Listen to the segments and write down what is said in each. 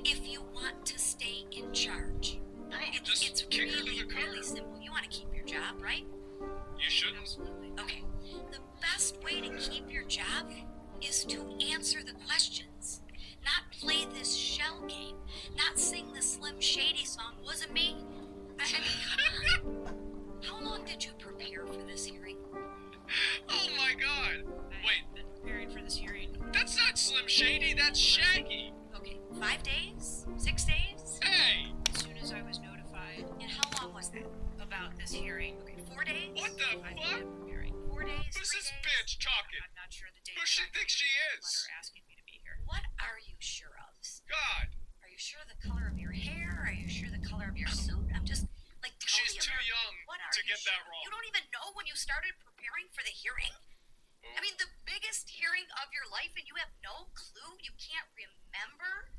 If you want to stay in charge. Bro, It's kick her to really, the curb. really simple. You want to keep your job, right? You shouldn't. Absolutely. Okay. The best way to keep your job is to answer the questions. Not play this shell game. Not sing the Slim Shady song. Wasn't me. I mean, come on. How long did you prepare for this hearing? Oh my god. Wait, I've been preparing for this hearing. that's not Slim Shady, that's Shaggy. Okay, 5 days? 6 days? Hey, As soon as I was notified And how long was that? about this hearing, Okay, 4 days? what the I fuck? began preparing. 4 days? Who's 3 this days? bitch talking? I'm not sure the date. Who that she I thinks got she the is? letter asking me to be here. What are you sure of? God, Are you sure the color of your hair? Are you sure the color of your suit? I'm just like, tell she's me too about- young what are to you get that sure? wrong. You don't even know when you started preparing for the hearing? I mean, the biggest hearing of your life, and you have no clue? You can't remember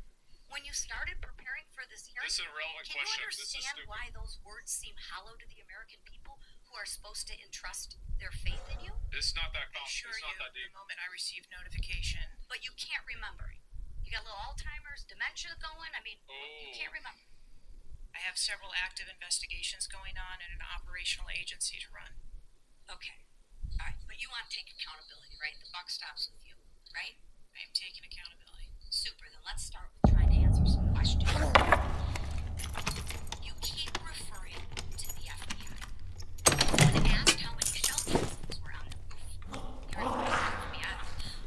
when you started preparing for this hearing? This is an irrelevant Can you question. This is understand stupid. why those words seem hollow to the American people who are supposed to entrust their faith in you? It's not that I complicated. assure It's you, not that the deep. moment I received notification, But you can't remember. You got a little Alzheimer's, dementia going? I mean, you Oh. can't remember. I have several active investigations going on and an operational agency to run. Okay. All right, but you want to take accountability, right? The buck stops with you, right? I am taking accountability. Super. Then let's start with trying to answer some questions. You keep referring to the FBI. When asked how many shell casings were on the roof, you referred to the FBI.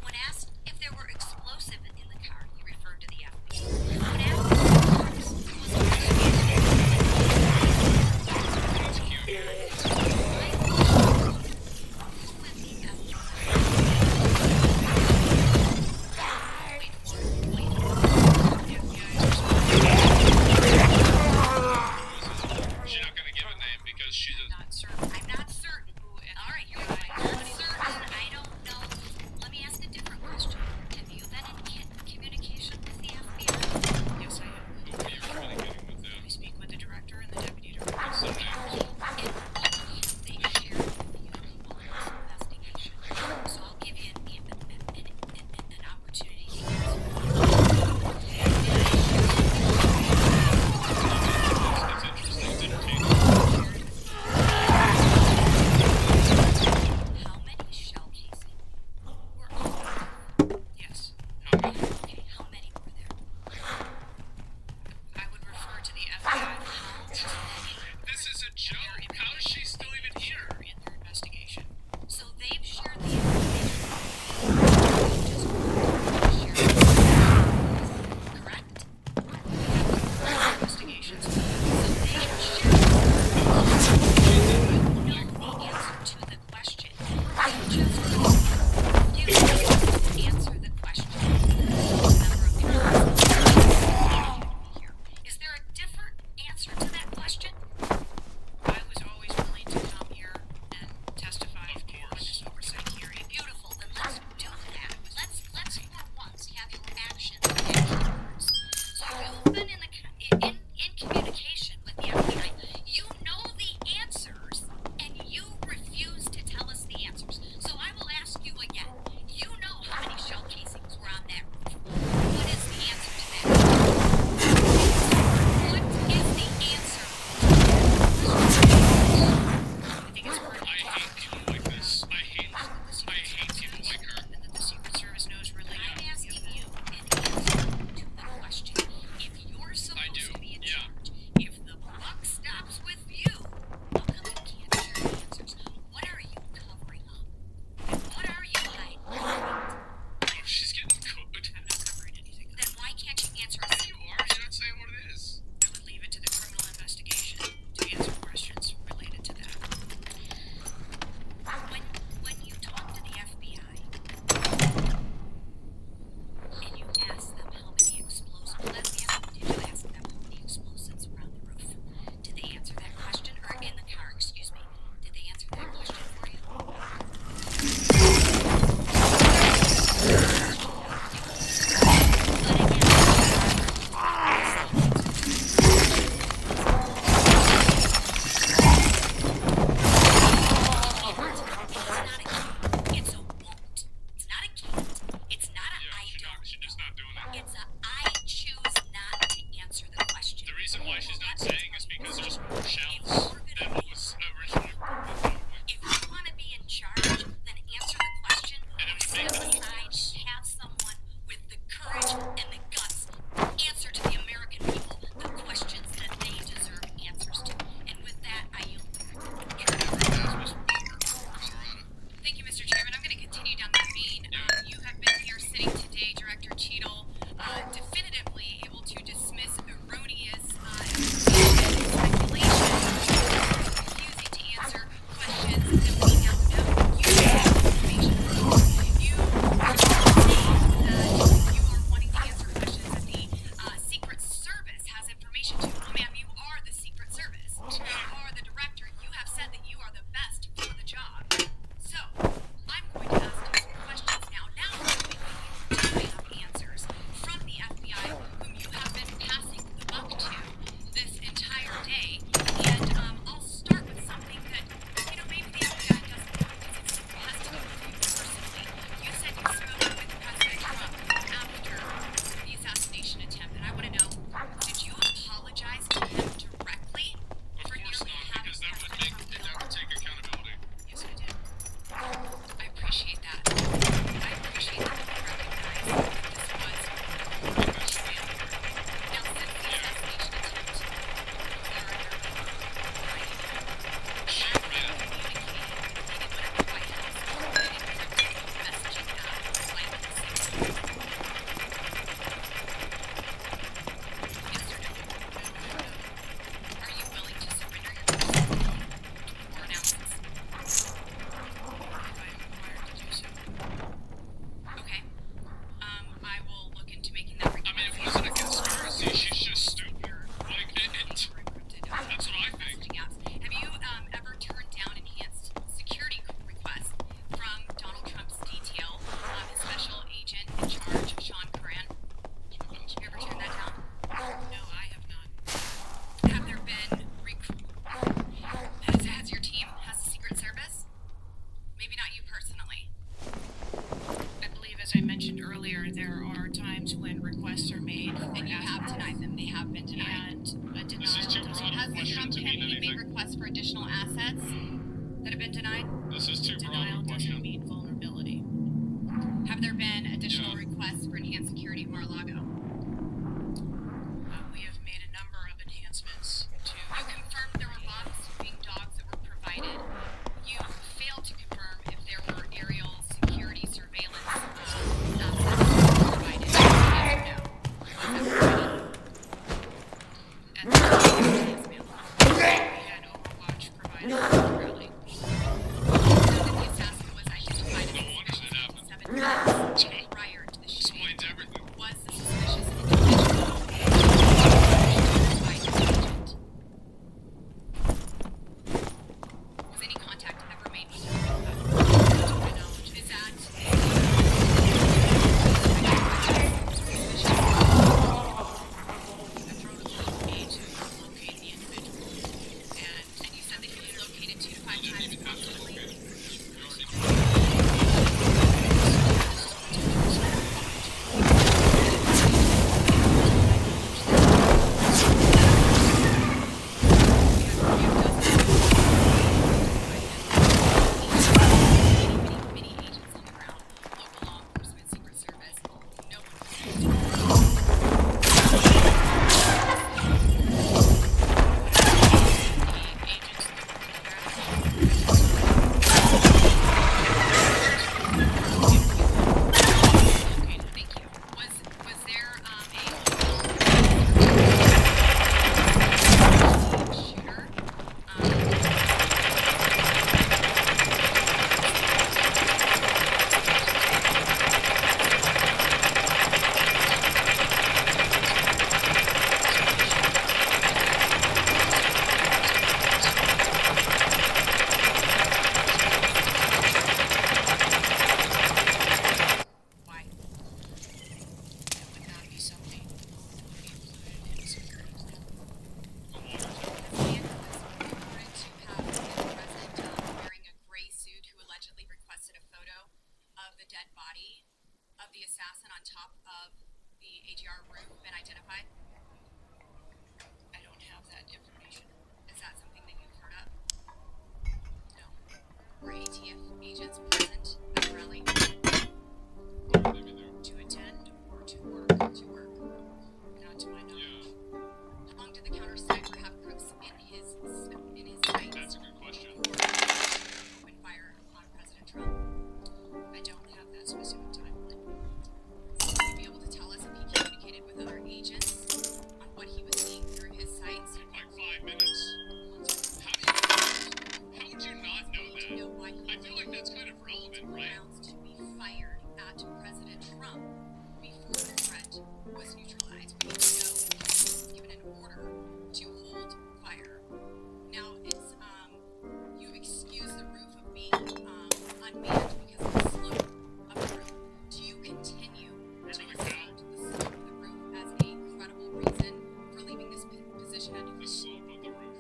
When asked if there were explosive in the car, you referred to the FBI. When asked if the box That's cute. was been denied. And a This denial is too doesn't broad Has a the question Trump to mean campaign made anything. requests for additional assets that have been denied? This is too broad denial of a doesn't question. mean vulnerability. Have there been additional Yeah. requests for enhanced security at Mar-a-Lago? We have made a number of enhancements to. You confirmed there were bomb-sweeping dogs that were provided. You failed to confirm if there were aerial security surveillance assets that were provided. Yes or no? Was that provided? At the time, yes, ma'am. We had Overwatch provided at the rally. That the assassin was identified No as wonder that suspicious happened. 57 minutes prior to the shooting. Explains everything. Was the suspicious individual identified as agent? Was any contact ever made with him about that? To my knowledge, Is that the protocol would be to locate the individual. and you said that he was located 2 to 5 times approximately? Many agents on the ground, local law enforcement, Secret Service, no one Thank you. Was there a shooter? Why? That would not be something that would be included in a security plan. The water's The man who was reported to have been present wearing a gray suit who allegedly requested a photo of the dead body of the assassin on top of the AGR roof been identified? I don't have that information. Is that something that you've heard of? No. Were ATF agents present at the rally maybe there. To attend or to work? to work? Not to my knowledge. Yeah, How long did the counter sniper have crooks in his sights? that's a good question. Open fire on President Trump. I don't have that specific timeline. Will you be able to tell us if he communicated with other agents on what he was seeing through his sights? Like 5 minutes. How would you not know To know that? why he I feel like that's kind of relevant, right? rounds to be fired at President Trump before the threat was neutralized. We need to know if he was given an order to hold fire. Now it's you've excused the roof of being unmanned because of the slope of the roof. Do you continue to Remember the assert cow? the slope of the roof as a credible reason for leaving this position The undefended? slope of the roof.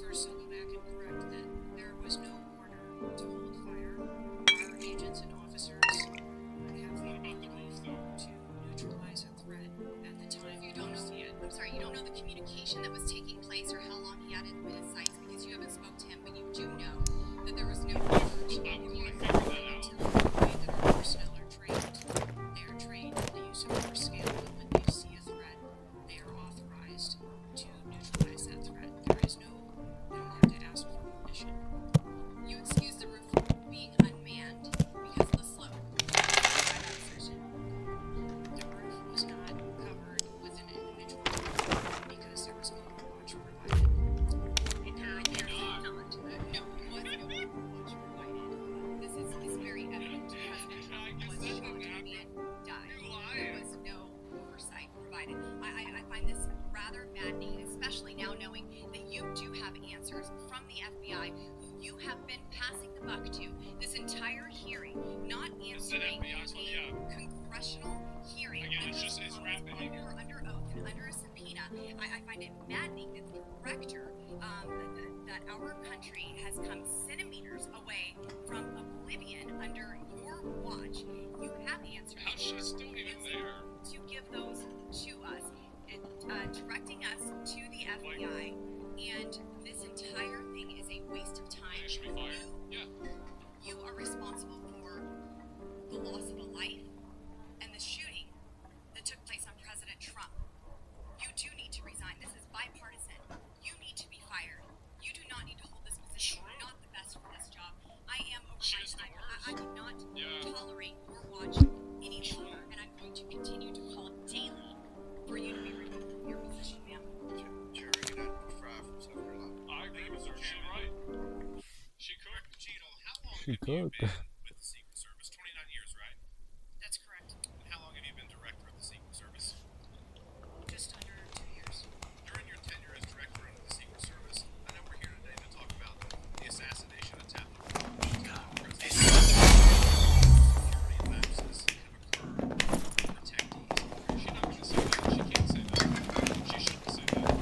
First, I'll go back and correct that there was no order to hold fire. Our agents and officers have What about the roof, though? to neutralize a threat at the time You don't know. I'm sorry. You don't know the communication that was taking place or how long he had it in his sights because you haven't spoke to him, but you do know that there was no order. I would want to figure that out. until the way that our personnel are trained. They are trained in the use of force scale, and when they see a threat, they are authorized to neutralize that threat. There is no, they don't have to ask for permission. You excuse the roof from being unmanned because of the slope. By that assertion. The roof was not covered with an individual because there was no watch provided. Apparently not. No, it was no watch provided. This is very evident. President Trump was shot and died. There was no oversight provided. I find this rather maddening, especially now knowing that you do have answers from the FBI who you have been passing the buck to this entire hearing, not answering FBI, so yeah. a congressional hearing. Again, it's under just- it's oath, rat behavior. under oath and under a subpoena. I find it maddening that the director that our country has come centimeters away from oblivion under your watch. You have answers. How's she still even there? To give those to us. you have you cook. been with the Secret Service? 29 years, right? That's correct. And how long have you been director of the Secret Service? Just under 2 years. During your tenure as director of the Secret Service, I know we're here today to talk about the assassination attempt on President security lapses have occurred for protectees. She's not going to say that. She can't say that. She shouldn't say that.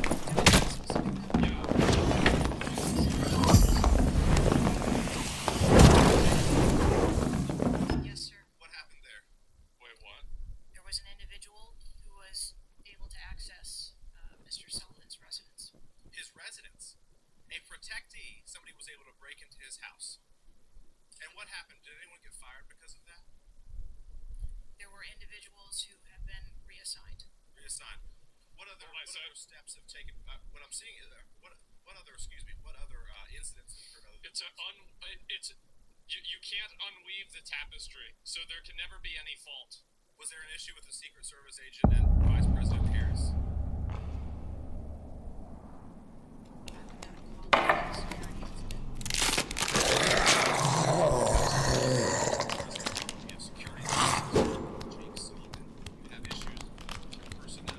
Yeah. Yes, sir. What happened there? Wait, what? There was an individual who was able to access Mr. Sullivan's residence. His residence. A protectee. Somebody was able to break into his house. And what happened? Did anyone get fired because of that? There were individuals who have been reassigned. Reassigned. What other steps have taken? What I'm seeing is what other incidents have occurred? You can't unweave the tapestry, so there can never be any fault. Was there an issue with the Secret Service agent and Vice President Harris? You have security incidents. Jake Sullivan. You have issues with personnel.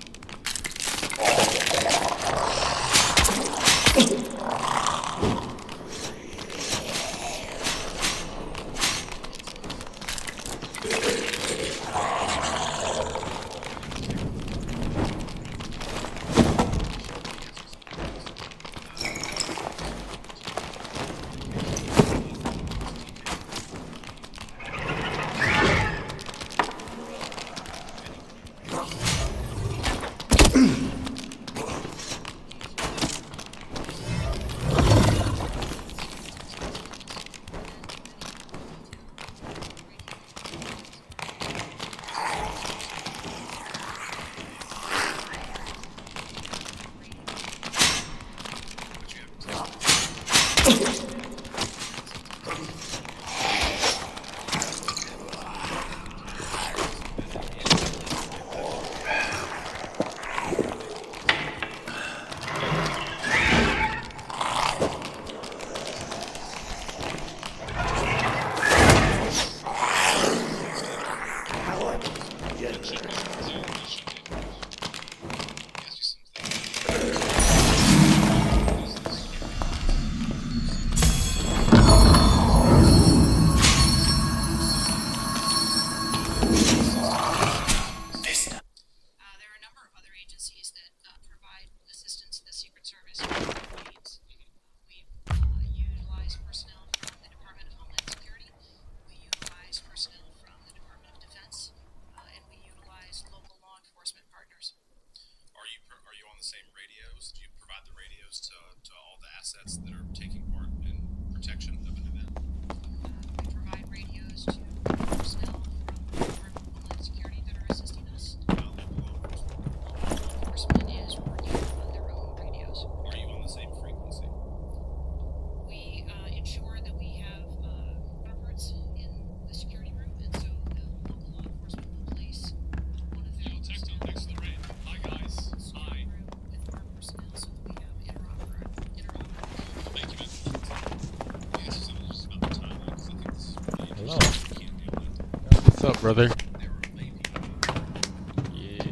There are a number of other agencies that provide assistance to the Secret Service needs. We utilize personnel from the Department of Homeland Security. We utilize personnel from the Department of Defense, and we utilize local law enforcement partners. Are you on the same radios? Do you provide the radios to all the assets that are taking part in protection of an event? We provide radios to personnel from the Department of Homeland Security that are assisting us. Local law enforcement. Law enforcement is working on their own radios. Are you on the same frequency? We ensure that we have counterparts in the security room, and so the local law enforcement will place one of their Text personnel them next to the raid. Hi guys. in the security room with our personnel so that we have interoperability. Thank you, man. Yeah, this is just about the timeline because I think this is really Hello. interesting. You can't deal with it. What's up, brother? They were lay people. Yeah.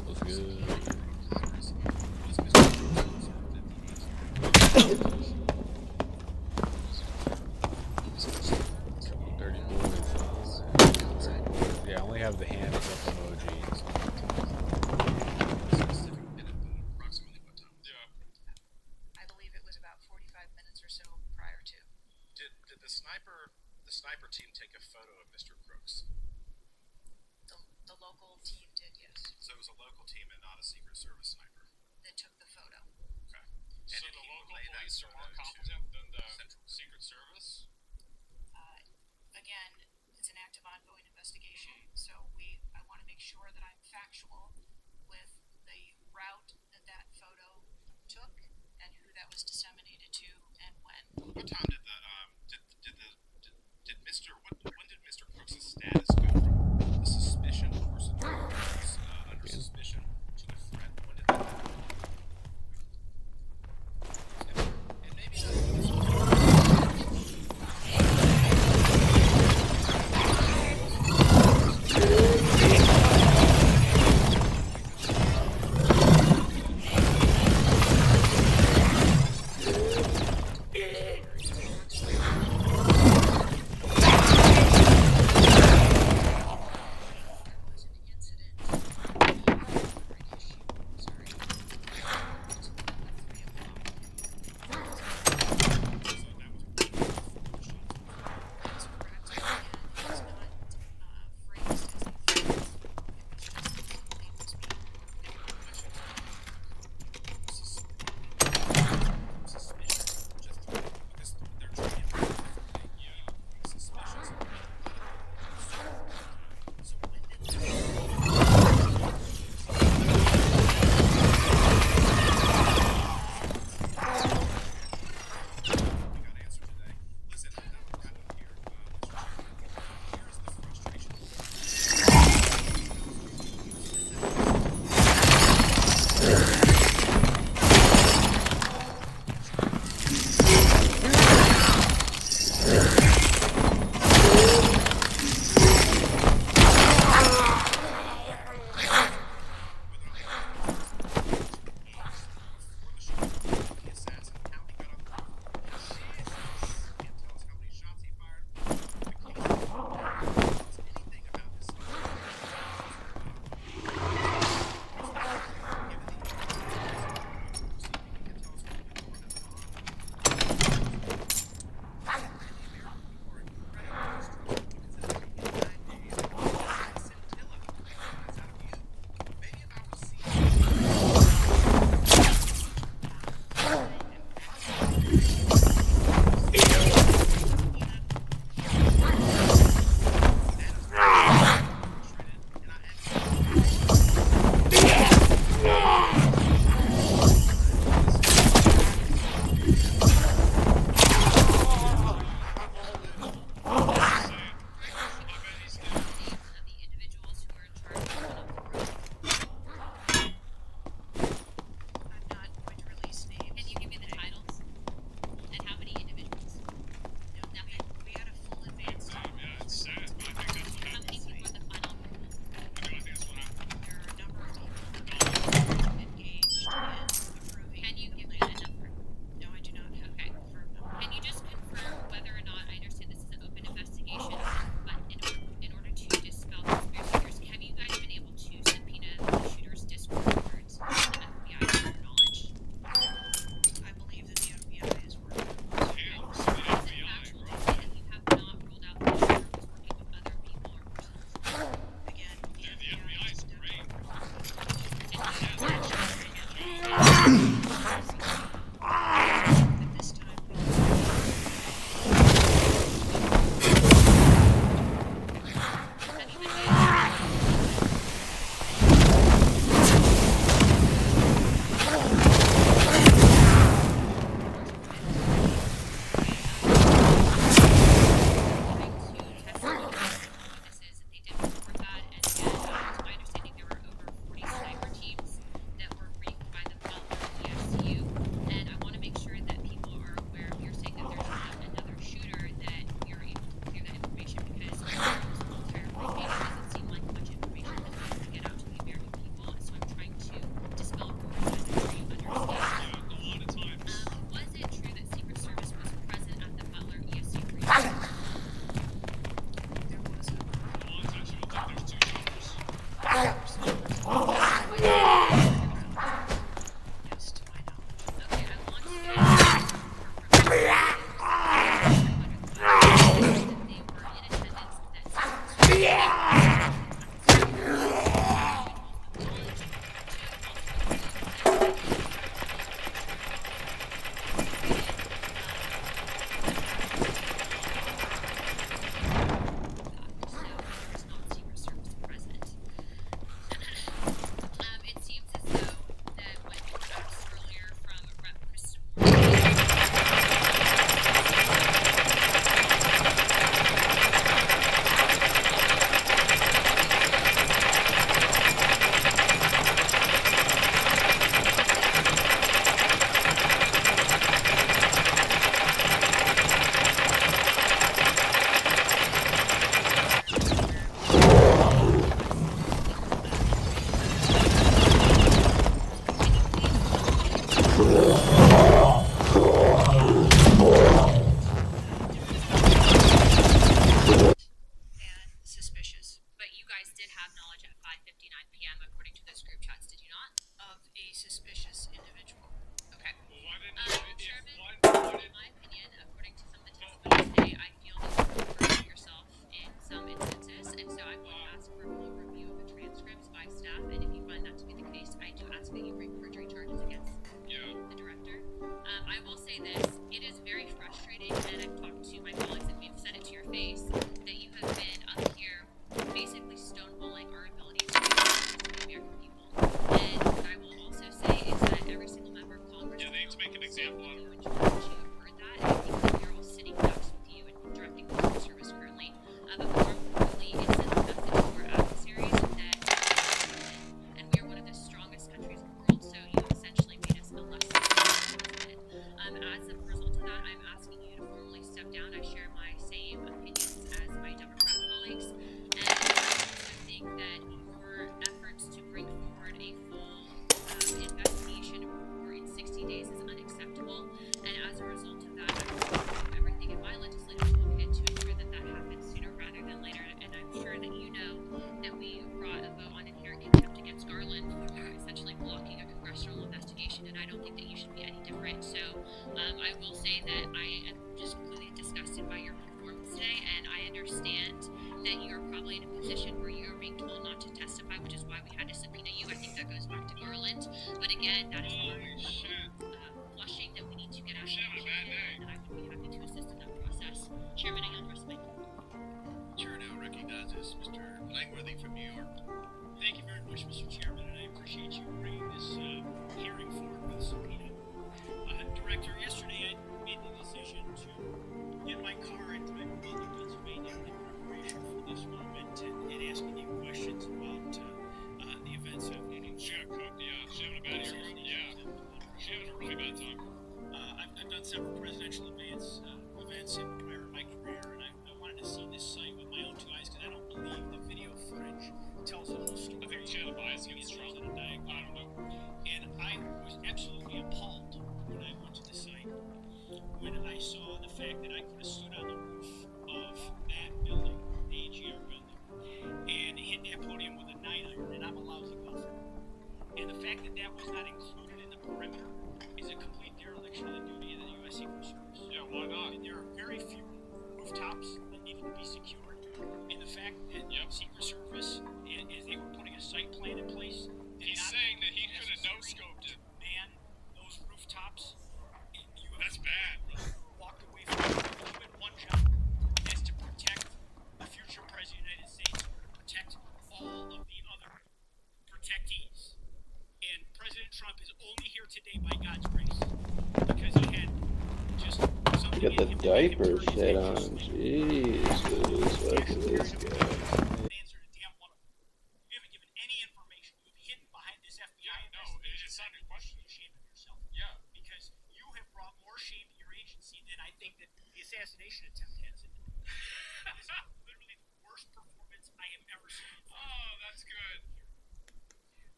What's good? Congress was Mr. Crooks observed that Couple dirty boys. Dirty boys. Yeah, I only have the hands up emoji. specific minute, approximately what time? Yeah. I believe it was about 45 minutes or so prior to. Did the sniper team take a photo of Mr. Crooks? The local team did, yes. So it was a local team and not a Secret Service sniper. That took the photo. Okay. So did the he local relay that police are more photo to competent than the Central? Secret Service? Again, it's an active ongoing investigation, so I want to make sure that I'm factual with the route that photo took and who that was disseminated to and when. What time did when did Mr. Crooks' status go from a suspicion person who was under suspicion to a threat? When did that happen? And maybe that's p.m. according to those group chats, did you not? Of a suspicious individual. Okay. Well, why didn't you? Chairman, Why in my opinion, according to some of the testimony today, I feel that you perjured yourself in some instances, and so I'm going to ask for a full review of the transcripts by staff, and if you find that to be the case, I do ask that you bring perjury charges against the director. I will say this, it is very frustrating, and I've talked to my colleagues, and we've said it to your face, that you have been up here basically stonewalling our ability to communicate with the American people. And what I will also say is that every single member of Congress they need to make an example out of you have heard that, and I think that we are all sitting ducks with you and directing the Secret Service currently. But more importantly, it sends a message to our adversaries that and we are one of the strongest countries in the world, so you have essentially made us a less president. As a result of that, I'm asking you to formally step down. I share my same opinions as my Democrat colleagues, and I also think that your efforts to bring forward a full investigation report in 60 days is unacceptable, and as a result of that, I'm going to do everything in my legislative toolkit to ensure that that happens sooner rather than later, and I'm sure that you know that we brought a vote on inherent contempt against Garland for essentially blocking a congressional investigation, and I don't think that you should be any different. So I will say that I am just completely disgusted by your performance today, and I understand that you are probably in a position where you are being told not to testify, which is why we had to subpoena you. I think that goes back to Garland, but again, that is part Holy shit. of flushing that we need to get out of Shit, a bad day. and I would be happy to assist in that process. Chairman, I yield the rest of my time. Chair now recognizes Mr. Langworthy from New York. Thank you very much, Mr. Chairman, and I appreciate you bringing this hearing forward with subpoena. Director, yesterday I made the decision to get my car and drive to Pennsylvania in preparation for this moment and asking you questions about the events of She had a cook, she having a bad ear. Yeah. She having a really bad time. I've done several presidential events in my career, and I wanted to see this site with my own two eyes because I don't believe the video footage tells the whole story. I think she had a bias against Trump. I don't know. And I was absolutely appalled when I went to the site, when I saw the fact that I could have stood on the roof of that building, the AGR building, and hit that podium with a 9-iron, and I'm a lousy golfer. And the fact that that was not included in the perimeter is a complete dereliction of the duty of the U.S. Secret Service. Yeah, why not? And there are very few rooftops that needed to be secured. And the fact that Secret Service, as they were putting a site plan in place, He's saying that he could have no-scoped it. man those rooftops. That's bad. Walked away from it. You had one job. That's to protect the future president of the United States, or to protect all of the other protectees. And President Trump is only here today by God's grace because he had just something Get the in him to make him diaper turn his shit head on. just a little. Jesus, look at this guy. Answer to damn one of them. You haven't given any information. You've hidden behind this FBI No, investigation. it's not a question. You're ashamed of yourself. Yeah. Because you have brought more shame to your agency than I think that the assassination attempt has. This is literally the worst performance I have ever seen. Oh, that's good.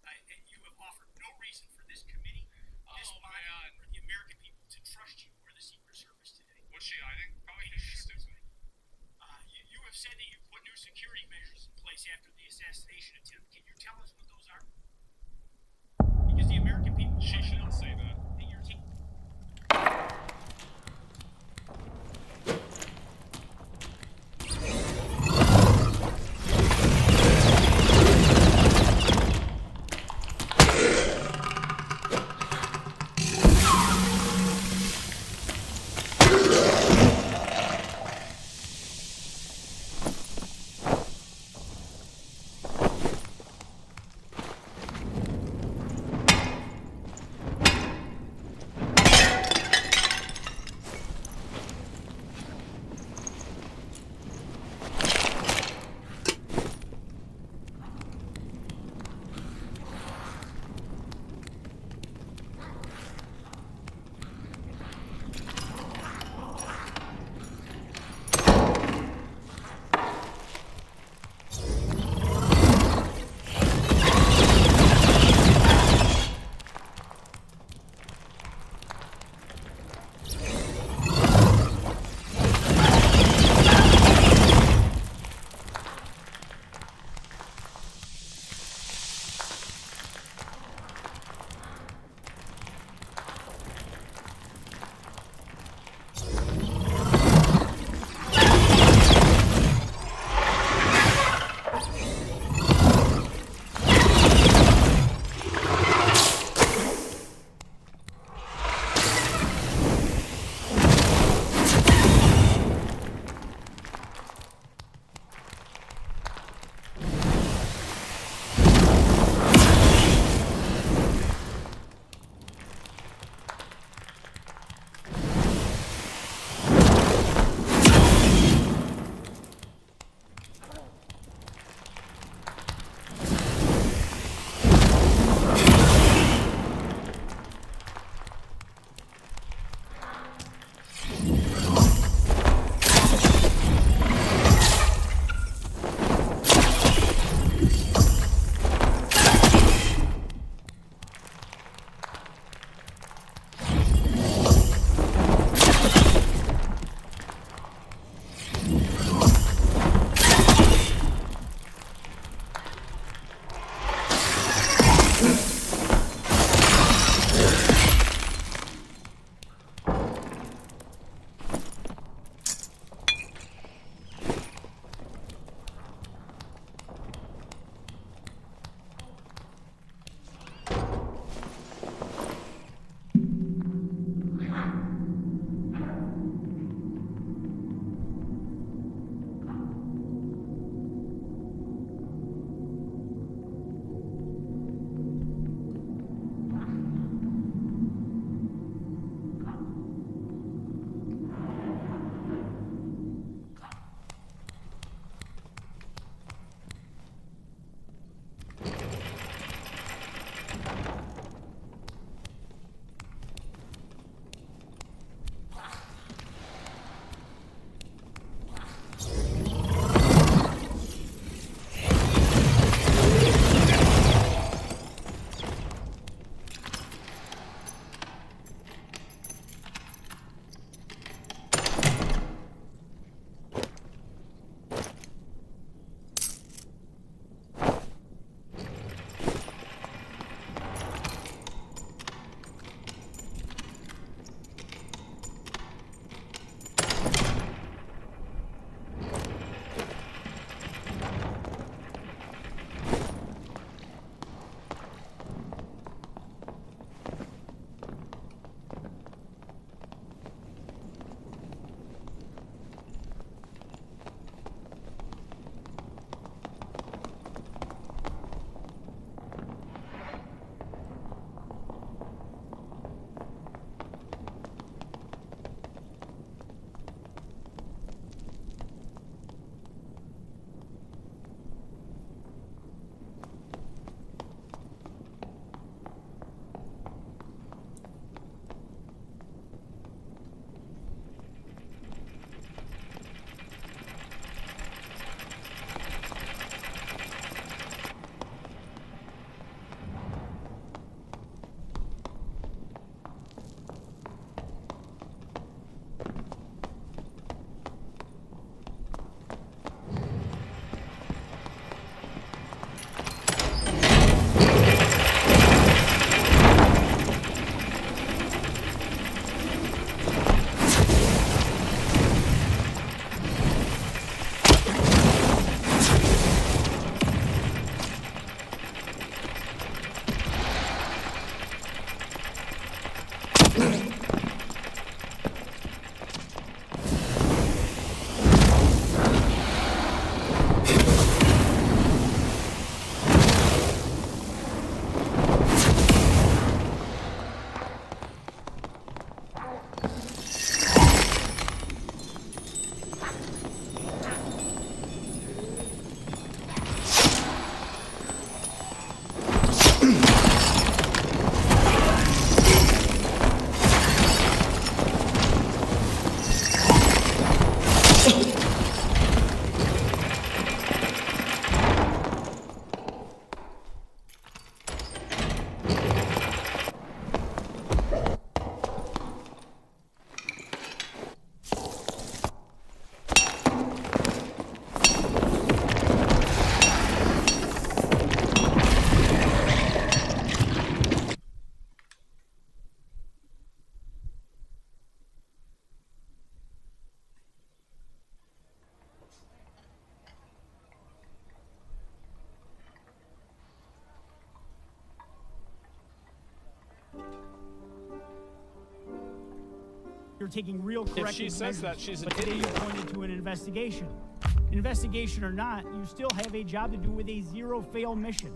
And you have offered no reason for this committee, this body, man. or the American people to trust you or the Secret Service today. What's she hiding? Probably because she's stupid. You have said that you put new security measures in place after the assassination attempt. Can you tell us what those are? Because the American people She want to shouldn't know say that. that you're taking. You're taking real corrective If she says measures, that, she's an but today idiot. you pointed to an investigation. Investigation or not, you still have a job to do with a zero-fail mission.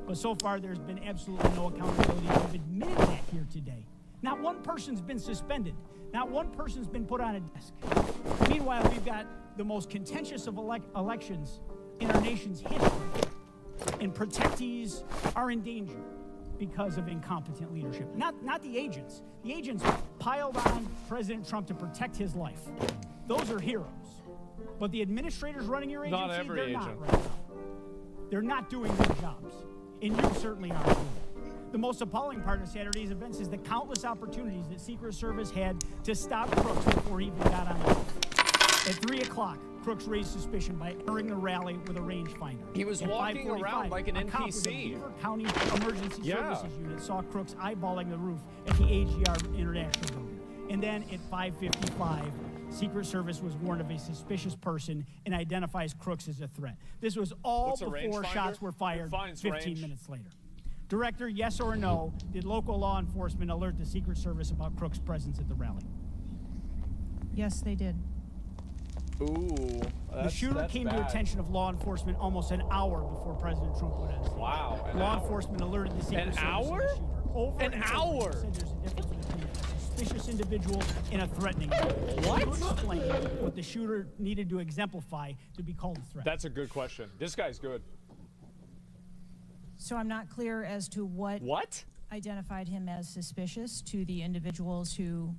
But so far, there's been absolutely no accountability. You've admitted that here today. Not one person's been suspended. Not one person's been put on a desk. Meanwhile, we've got the most contentious of elections in our nation's history. And protectees are in danger because of incompetent leadership. Not the agents. The agents piled on President Trump to protect his life. Those are heroes. But the administrators running your agency, Not every they're agent. not right now. They're not doing their jobs. And you certainly aren't doing it. The most appalling part of Saturday's events is the countless opportunities that Secret Service had to stop Crooks before he even got on the roof. At 3 o'clock, Crooks raised suspicion by entering the rally with a rangefinder. He was At walking 5:45, around like an a cop with the NPC. Beaver County Emergency Yeah. Services Unit saw Crooks eyeballing the roof at the AGR International Building. And then at 5:55, Secret Service was warned of a suspicious person and identifies Crooks as a threat. This was all What's a before rangefinder? shots were fired It finds 15 range. minutes later. Director, yes or no, did local law enforcement alert the Secret Service about Crooks' presence at the rally? Yes, they did. Ooh. The shooter came to attention of law enforcement almost an hour before President Trump went on stage. Wow. an Law hour. enforcement alerted the Secret An Service of hour? the shooter. Over An and over, hour? Said there's a difference between a suspicious individual and a threatening individual. What? To explain what the shooter needed to exemplify to be called a threat. That's a good question. This guy's good. So I'm not clear as to what identified him as suspicious to the individuals who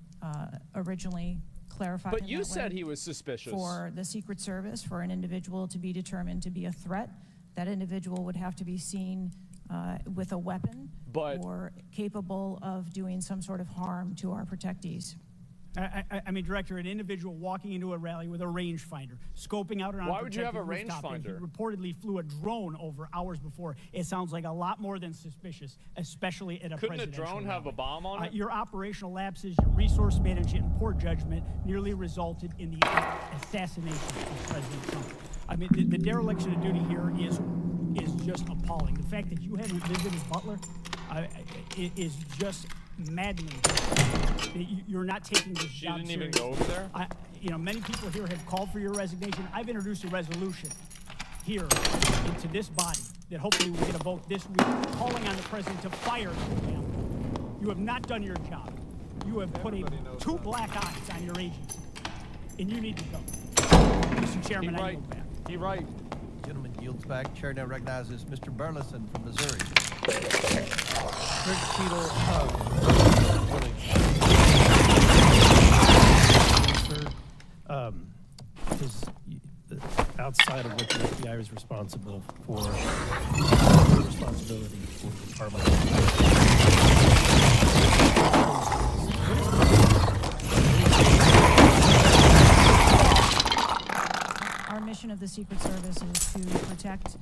originally clarified But him you that said way. he was suspicious. For the Secret Service, for an individual to be determined to be a threat, that individual would have to be seen with a weapon or capable of doing some sort of harm to our protectees. I mean, Director, an individual walking into a rally with a rangefinder, scoping out an Why would you have a unprotected rooftop, and he rangefinder? reportedly flew a drone over hours before. It sounds like a lot more than suspicious, especially at a Couldn't a presidential drone have a rally. bomb on it? Your operational lapses, your resource management, and poor judgment nearly resulted in the assassination of President Trump. I mean, the dereliction of duty here is just appalling. The fact that you haven't visited Butler is just maddening. You're not taking this job didn't even seriously. go over there? Many people here have called for your resignation. I've introduced a resolution here into this body that hopefully will get a vote this week, calling on the president to fire you. You have not done your job. You have put two black eyes on your agency, and you need to go. Mr. Chairman, I yield back. He right. Gentleman yields back. Chair now recognizes Mr. Burleson from Missouri. Mr. Cheadle, is outside of what the FBI is responsible for, responsibility for the Department. Our mission of the Secret Service is to protect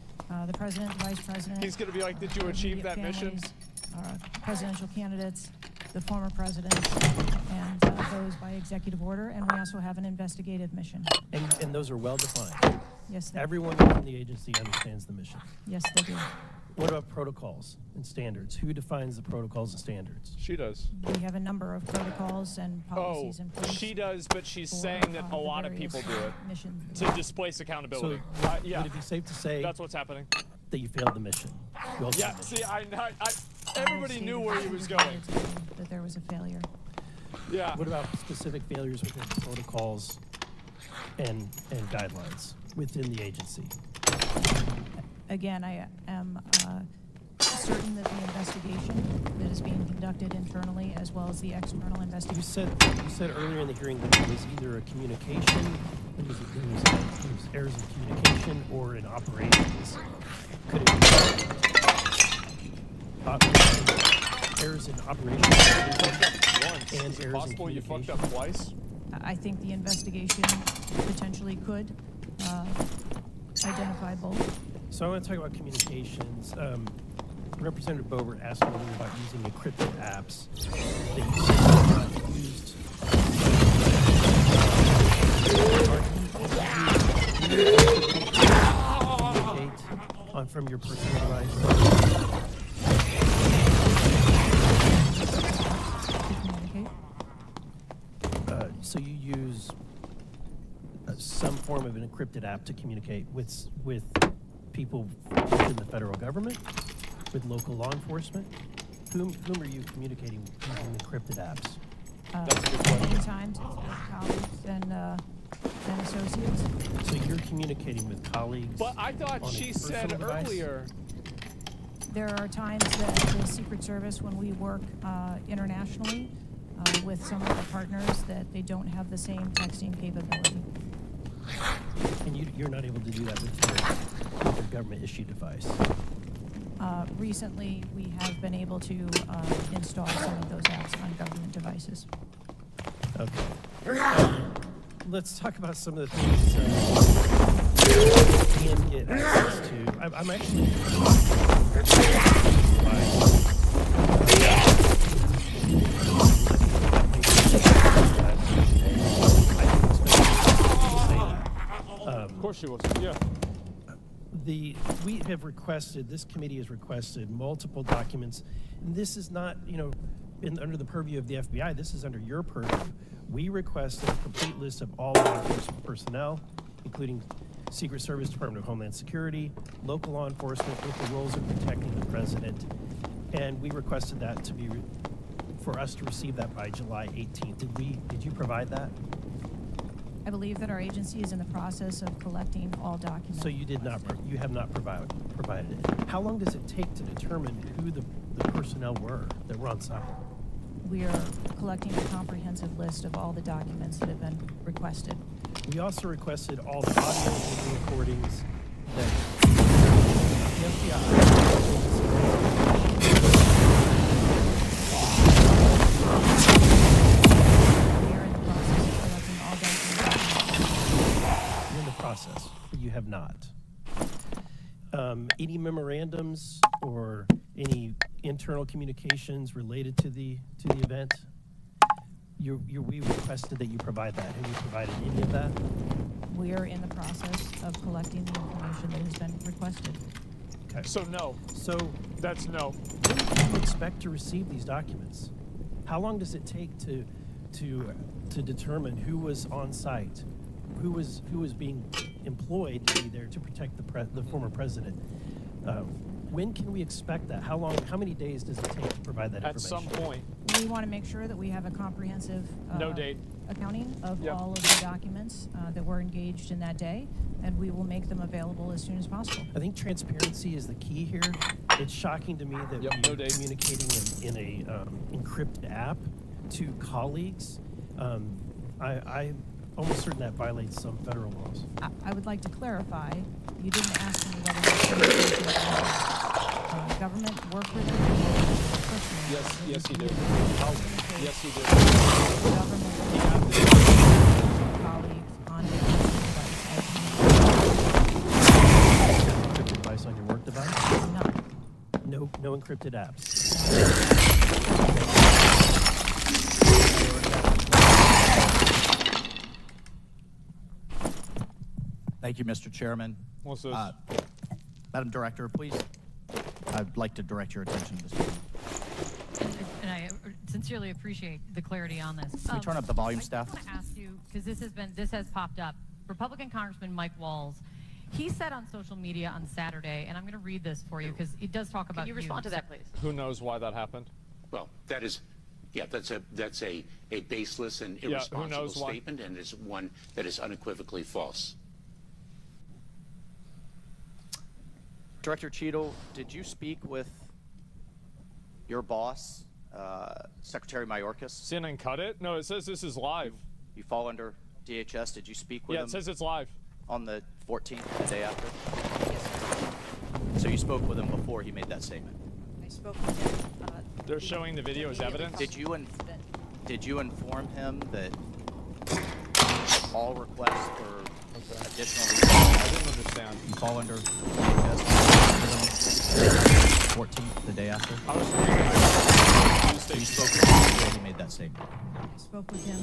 the president, vice president. He's going to be like, did you achieve that mission? Presidential candidates, the former president, and those by executive order. And we also have an investigative mission. And those are well defined. Yes, they Everyone in the agency understands the mission. Yes, they do. What about protocols and standards? Who defines the protocols and standards? She does. We have a number of protocols and policies in place. She does, but she's for, saying that a the lot of various people do it missions. to displace accountability. So Yeah, would it be safe to say that's what's happening. that you failed the mission? You also Yeah, failed the mission. see, everybody knew where he was going. That there was a failure. Yeah. What about specific failures within the protocols and guidelines within the agency? Again, I am certain that the investigation that is being conducted internally as well as the external You investigation. said earlier in the hearing that it was either a communication, it was errors in communication or in operations. Could it be errors in operations Once. and Is it errors in possible you fucked communication? up twice? I think the investigation potentially could identify both. So I want to talk about communications. Representative Boebert asked me about using encrypted apps that you said were not used. Communicate from your personal device. To communicate. encrypted app to communicate with people within the federal government, with local law enforcement? Whom are you communicating using encrypted apps? Many times it's with colleagues and associates. So you're communicating with colleagues. But I thought on a she personal said device? earlier. There are times that the Secret Service, when we work internationally with some of our partners, that they don't have the same texting capability. And you're not able to do that with your government-issued device. Recently, we have been able to install some of those apps on government devices. Okay. Let's talk about some of the things you can get access to. I'm actually Of course she was. Yeah. We have requested, this committee has requested multiple documents, and this is not, under the purview of the FBI, this is under your purview. We requested a complete list of all law enforcement personnel, including Secret Service, Department of Homeland Security, local law enforcement with the roles of protecting the president, and we requested that for us to receive that by July 18th. Did you provide that? I believe that our agency is in the process of collecting all documents. So you have not provided it. How long does it take to determine who the personnel were that were on site? We are collecting a comprehensive list of all the documents that have been requested. We also requested all the audio and video recordings that the FBI. Process. You have not. Any memorandums or any internal communications related to the event? We requested that you provide that. Have you provided any of that? We are in the process of collecting the information that has been requested. Okay. So no. So that's no. When do you expect to receive these documents? How long does it take to determine who was on site? Who was being employed to be there to protect the former president? When can we expect that? How many days does it take to provide that information? At some point. We want to make sure that we have a comprehensive no date accounting of all of the documents that were engaged in that day, and we will make them available as soon as possible. I think transparency is the key here. It's shocking to me that we're communicating in a encrypted app to colleagues. I'm almost certain that violates some federal laws. I would like to clarify, you didn't ask me whether government work with Yes, he did. Yes, he did. Government colleagues on encrypted device on your work device? None. No encrypted apps. Thank you, Mr. Chairman. What's this? Madam Director, please, I'd like to direct your attention to this. And I sincerely appreciate the clarity on this. Can we turn up the volume, staff? I want to ask you, because this has popped up. Republican Congressman Mike Walz, he said on social media on Saturday, and I'm going to read this for you because it does talk about you. Can you respond to that, please? Who knows why that happened? Well, that's a baseless and irresponsible statement, and it's one that is unequivocally false. Director Cheadle, did you speak with your boss, Secretary Mayorkas? CNN cut it? No, it says this is live. You fall under DHS. Did you speak with him? Yeah, it says it's live. On the 14th, the day after? Yes, sir. So you spoke with him before he made that statement? I spoke with him. They're showing the video as evidence? Did you inform him that all requests for additional resources? I didn't understand. You fall under 14th, the day after? I was reading. So you spoke with him before he made that statement? I spoke with him.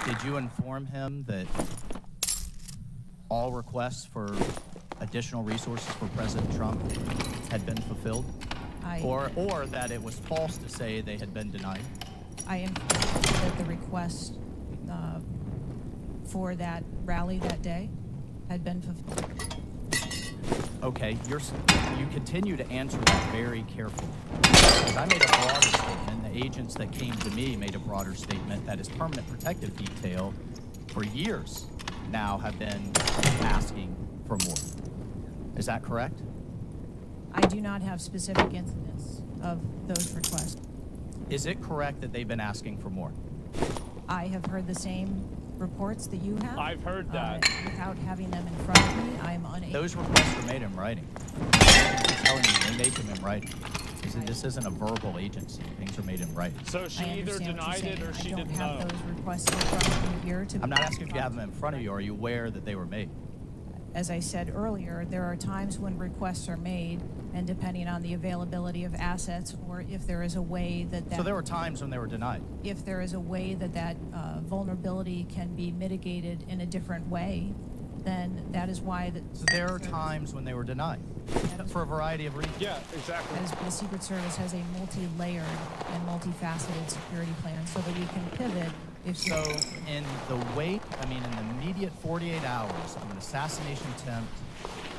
Did you inform him that all requests for additional resources for President Trump had been fulfilled? Or that it was false to say they had been denied? I informed that the request for that rally that day had been fulfilled. Okay, you continue to answer that very carefully. Because I made a broader statement. The agents that came to me made a broader statement that his permanent protective detail for years now have been asking for more. Is that correct? I do not have specific incidents of those requests. Is it correct that they've been asking for more? I have heard the same reports that you have. I've heard that. Without having them in front of me, I'm unable. Those requests were made in writing. I'm telling you, they made them in writing. This isn't a verbal agency. Things are made in writing. So she either denied it or she didn't know. I don't have those requests in front of me here to. I'm not asking if you have them in front of you. Are you aware that they were made? As I said earlier, there are times when requests are made, and depending on the availability of assets, or if there is a way that. So there were times when they were denied. If there is a way that vulnerability can be mitigated in a different way, then that is why that. So there are times when they were denied for a variety of reasons. Yeah, exactly. As the Secret Service has a multi-layered and multifaceted security plan, so that we can pivot. So in the wake, in the immediate 48 hours of an assassination attempt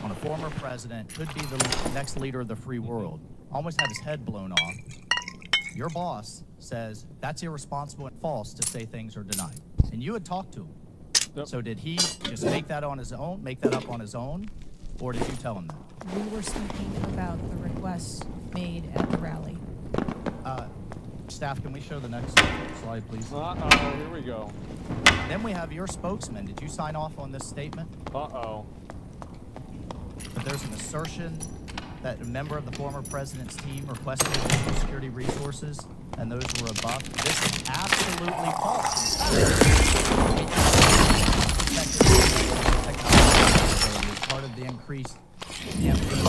on a former president, could be the next leader of the free world, almost had his head blown off, your boss says that's irresponsible and false to say things are denied. And you had talked to him. Yep. So did he just make that up on his own, or did you tell him that? We were speaking about the requests made at the rally. Staff, can we show the next slide, please? Uh-oh, here we go. Then we have your spokesman. Did you sign off on this statement? Uh-oh. But there's an assertion that a member of the former president's team requested additional security resources, and those were above. This is absolutely false. Technology is part of the increased campaign.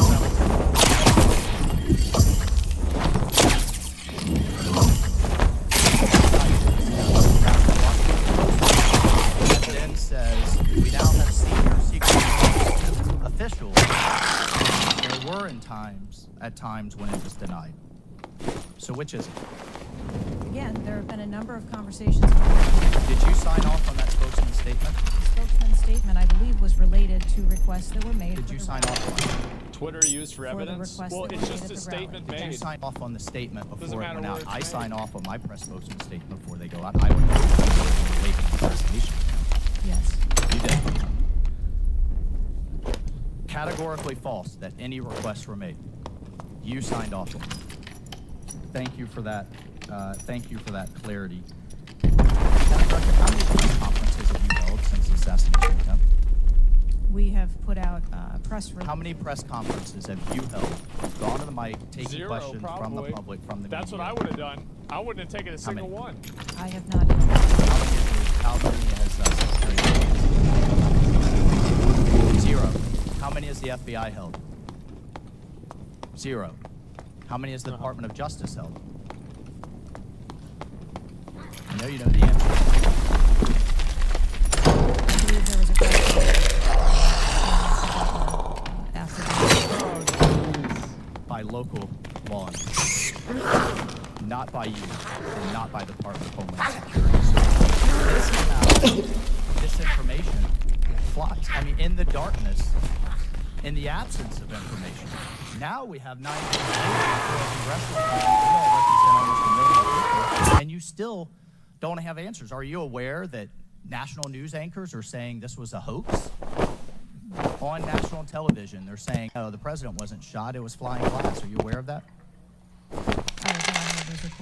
Then says we now have senior secret officials. There were at times when it was denied. So which is it? Again, there have been a number of conversations. Did you sign off on that spokesman statement? The spokesman statement, I believe, was related to requests that were made. Did you sign off on it? Twitter used for evidence? Well, it's just a statement made. Did you sign off on the statement before it went out? I made. sign off on my press spokesman statement before they go out. I would make an assassination. Yes. You did. Categorically false that any requests were made. You signed off on it. Thank you for that. Thank you for that clarity. How many press conferences have you held since the assassination attempt? We have put out press releases. How many press conferences have you held? Gone to the mic, taken 0, questions probably. from the public, from the That's media? what I would have done. I wouldn't have taken a single one. I have not. How many has Secretary of State? 0. How many has the FBI held? 0. How many has the Department of Justice held? I know you know the answer. I believe there was a question after by local law enforcement, not by you, and not by the Department of Homeland Security. So this information flies. In the darkness, in the absence of information. Now we have 9 days later for a congressional hearing. We all represent almost 1 million people, and you still don't have answers. Are you aware that national news anchors are saying this was a hoax? On national television, they're saying, oh, the president wasn't shot, it was flying glass. Are you aware of that?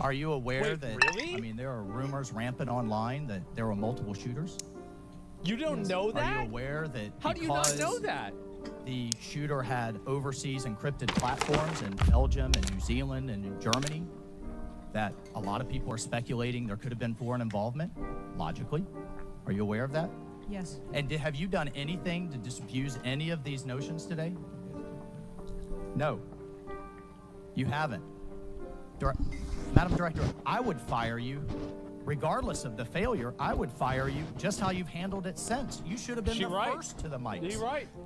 Are you aware that, really? There are rumors rampant online that there were multiple shooters? You don't know that? Are you aware that How do you not know that? The shooter had overseas encrypted platforms in Belgium and New Zealand and in Germany, that a lot of people are speculating there could have been foreign involvement, logically? Are you aware of that? Yes. And have you done anything to disabuse any of these notions today? No. You haven't. Madam Director, I would fire you. Regardless of the failure, I would fire you just how you've handled it since. You should have been first to the mics.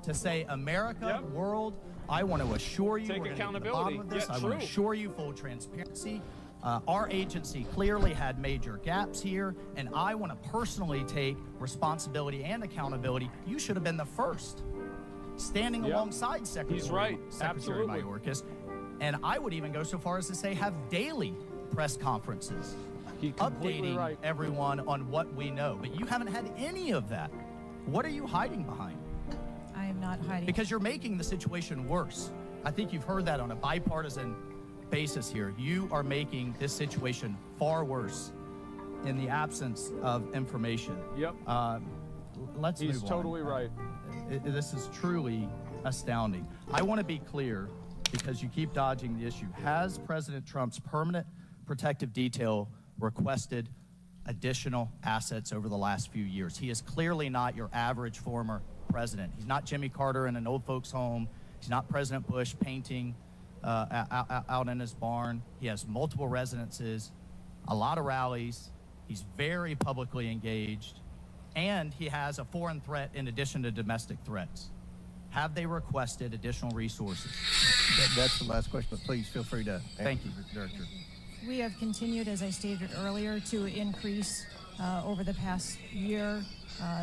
To say, America, world, I want to assure you we're going to get to the bottom of this. I want to assure you full transparency. Our agency clearly had major gaps here, and I want to personally take responsibility and accountability. You should have been the first, standing alongside Secretary Mayorkas. And I would even go so far as to say have daily press conferences, updating everyone on what we know. But you haven't had any of that. What are you hiding behind? I am not hiding. Because you're making the situation worse. I think you've heard that on a bipartisan basis here. You are making this situation far worse in the absence of information. Yep. Let's move on. He's totally right. This is truly astounding. I want to be clear because you keep dodging the issue. Has President Trump's permanent protective detail requested additional assets over the last few years? He is clearly not your average former president. He's not Jimmy Carter in an old folks home. He's not President Bush painting out in his barn. He has multiple residences, a lot of rallies. He's very publicly engaged, and he has a foreign threat in addition to domestic threats. Have they requested additional resources? That's the last question, but please feel free to answer. Thank you, Director. We have continued, as I stated earlier, to increase over the past year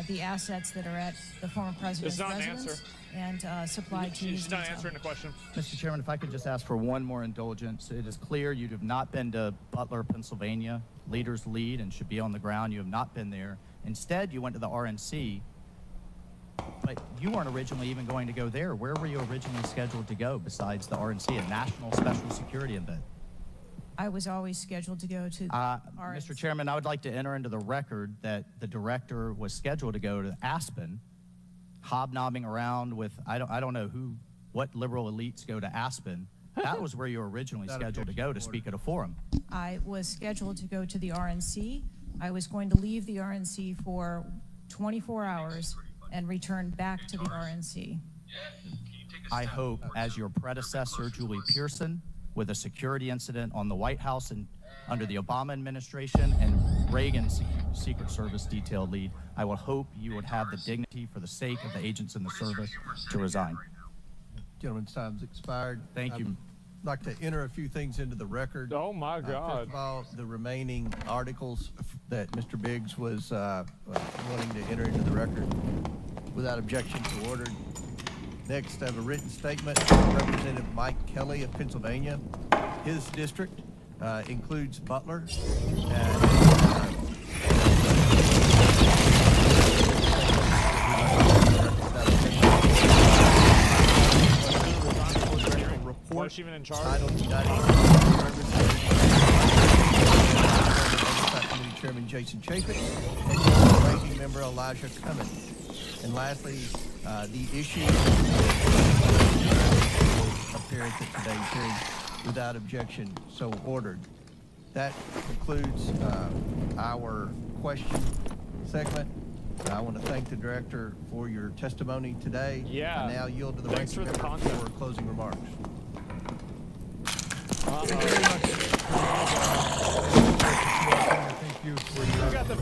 the assets that are at the former president's residence and supplied to his She's not answering the question. Mr. Chairman, if I could just ask for one more indulgence. It is clear you have not been to Butler, Pennsylvania. Leaders lead and should be on the ground. You have not been there. Instead, you went to the RNC, but you weren't originally even going to go there. Where were you originally scheduled to go besides the RNC, a national special security event? I was always scheduled to go to Mr. Chairman, I would like to enter into the record that the director was scheduled to go to Aspen, hobnobbing around with, I don't know what liberal elites go to Aspen. That was where you were originally scheduled to go to speak at a forum. I was scheduled to go to the RNC. I was going to leave the RNC for 24 hours and return back to the RNC. I hope, as your predecessor, Julie Pearson, with a security incident on the White House and under the Obama administration and Reagan's Secret Service detail lead, I will hope you would have the dignity for the sake of the agents in the service to resign. Gentleman's time's expired. Thank you. I'd like to enter a few things into the record. Oh, my God. First of all, the remaining articles that Mr. Biggs was wanting to enter into the record without objection so ordered. Next, I have a written statement from Representative Mike Kelly of Pennsylvania. His district includes Butler. Report. Even in charge. Committee Chairman Jason Chapin and Ranking Member Elijah Cummings. And lastly, the issue appearance at today's hearing without objection so ordered. That concludes our question segment. I want to thank the director for your testimony today. Yeah. I now yield to the ranking member for closing remarks. Thank you for your got the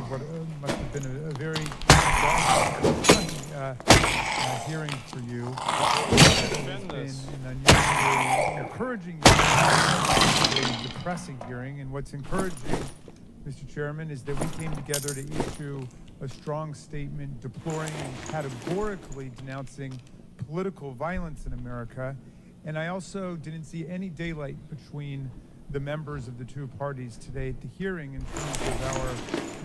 what must have been a very hearing for you. It's been an unusually encouraging, depressing hearing. And what's encouraging, Mr. Chairman, is that we came together to issue a strong statement deploring and categorically denouncing political violence in America. And I also didn't see any daylight between the members of the two parties today at the hearing in terms of our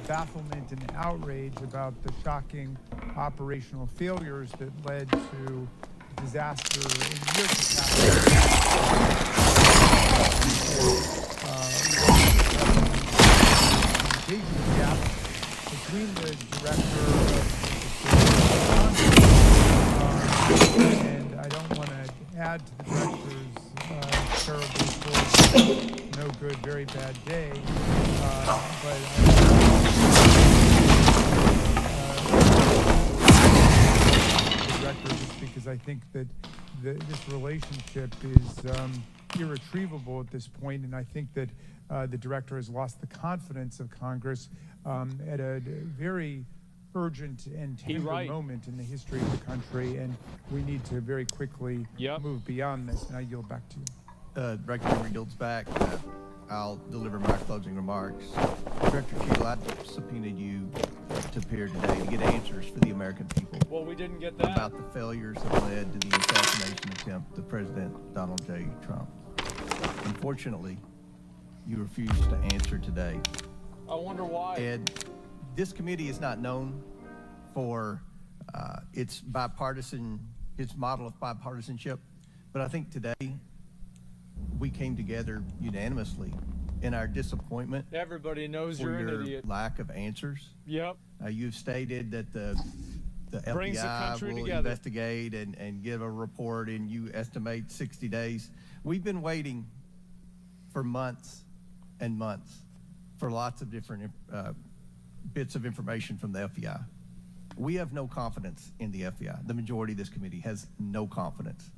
bafflement and outrage about the shocking operational failures that led to disaster in your capacity. Engagement gap between the director of and I don't want to add to the director's terrible story, no good, very bad day, but the director, just because I think that this relationship is irretrievable at this point, and I think that the director has lost the confidence of Congress at a very urgent and tender moment in the history of the country, and we need to very quickly move beyond this. And I yield back to you. Ranking Member yields back. I'll deliver my closing remarks. Director Keel, I subpoenaed you to appear today to get answers for the American people. Well, we didn't get that. About the failures that led to the assassination attempt of President Donald J. Trump. Unfortunately, you refused to answer today. I wonder why. Ed, this committee is not known for its model of bipartisanship, but I think today we came together unanimously in our disappointment. Everybody knows for you're your an idiot. lack of answers. Yep. You've stated that the Brings the FBI country will together. investigate and give a report, and you estimate 60 days. We've been waiting for months and months for lots of different bits of information from the FBI. We have no confidence in the FBI. The majority of this committee has no confidence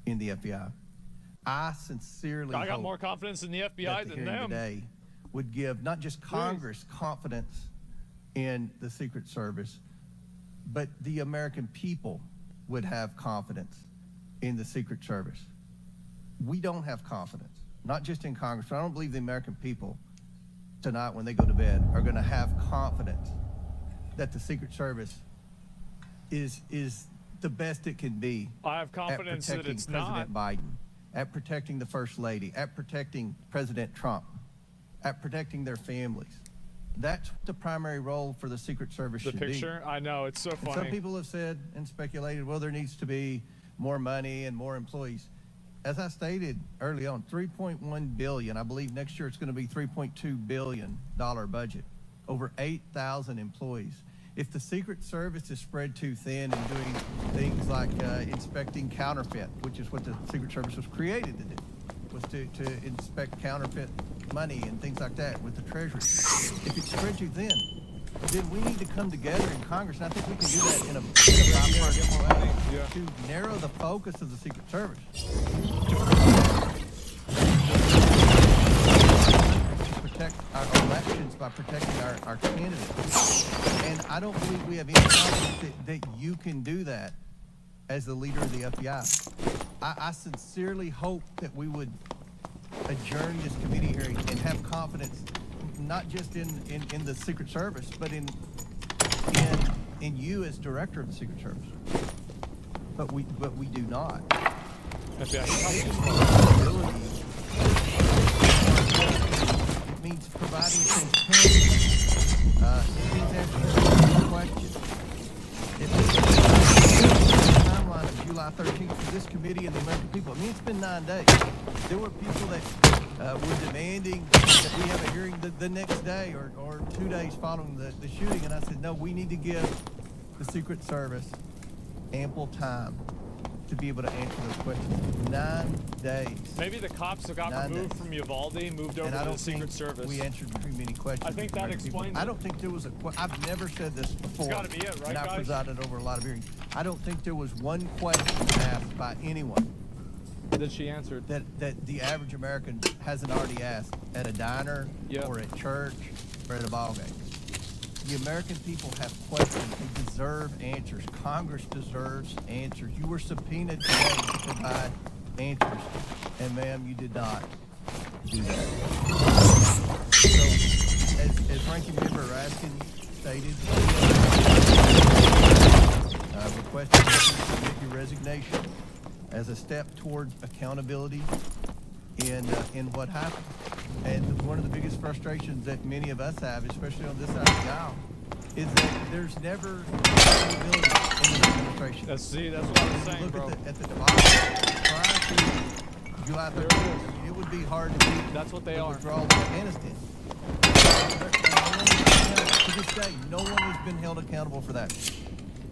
in the FBI. I sincerely I got hope more confidence in the that FBI the than hearing them. today would give not just Congress confidence in the Secret Service, but the American people would have confidence in the Secret Service. We don't have confidence, not just in Congress, but I don't believe the American people tonight when they go to bed are going to have confidence that the Secret Service is the best it can be. I have confidence at that protecting it's President not. Biden, at protecting the First Lady, at protecting President Trump, at protecting their families. That's what the primary role for the Secret Service The should picture? I know, it's so be. And funny. some people have said and speculated, well, there needs to be more money and more employees. As I stated early on, $3.1 billion. I believe next year it's going to be $3.2 billion budget. Over 8,000 employees. If the Secret Service is spread too thin and doing things like inspecting counterfeit, which is what the Secret Service was created to do, was to inspect counterfeit money and things like that with the Treasury. If it's spread too thin, then we need to come together in Congress, and I think we can do that in a bipartisan way to narrow the focus of the Secret Service. To protect our elections by protecting our candidates. And I don't believe we have any confidence that you can do that as the leader of the FBI. I sincerely hope that we would adjourn this committee hearing and have confidence not just in the Secret Service, but in you as director of the Secret Service. But we do not. It means providing transparency. It means answering questions. It means the timeline of July 13th for this committee and the American people. I mean, it's been 9 days. There were people that were demanding that we have a hearing the next day or 2 days following the shooting, and I said, no, we need to give the Secret Service ample time to be able to answer those questions. 9 days. Maybe the cops that got 9 removed days. from Uvalde moved over And I to don't the Secret think Service. we answered too many questions. I think that explains I it. don't think there was I've never said this before. It's gotta be it, right, and I guys? presided over a lot of hearings. I don't think there was one question asked by anyone that she answered that the average American hasn't already asked at a diner or at church or at a ball game. The American people have questions. They deserve answers. Congress deserves answers. You were subpoenaed today to provide answers, and ma'am, you did not do that. So, as Ranking Member Raskin stated, requested that you submit your resignation as a step towards accountability in what happened. And one of the biggest frustrations that many of us have, especially on this side of the aisle, is that there's never accountability in this administration. That's what I was saying, Look bro. at the debacle prior to July 13th. I mean, it would be hard to beat That's what they the are. withdrawal of Afghanistan. To this day, no one has been held accountable for that.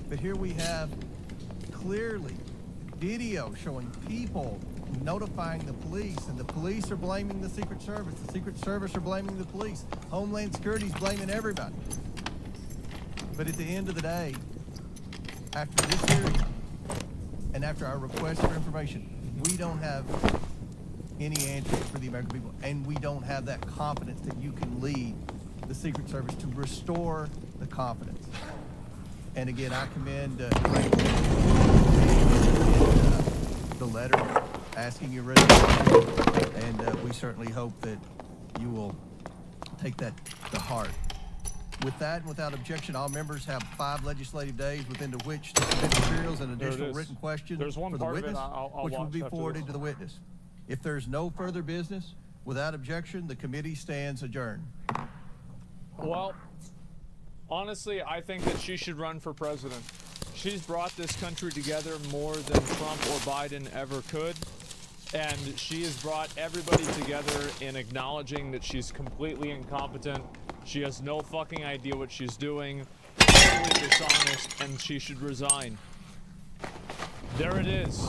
But here we have clearly video showing people notifying the police, and the police are blaming the Secret Service. The Secret Service are blaming the police. Homeland Security is blaming everybody. But at the end of the day, after this hearing and after our request for information, we don't have any answers for the American people, and we don't have that confidence that you can lead the Secret Service to restore the confidence. And again, I commend the letter asking your resignation, and we certainly hope that you will take that to heart. With that, and without objection, all members have 5 legislative days within which to submit materials and additional written questions There's one for the part of it witness, I'll which will watch be after forwarded this. to the witness. If there's no further business, without objection, the committee stands adjourned. Well, honestly, I think that she should run for president. She's brought this country together more than Trump or Biden ever could. And she has brought everybody together in acknowledging that she's completely incompetent. She has no fucking idea what she's doing. Totally dishonest, and she should resign. There it is.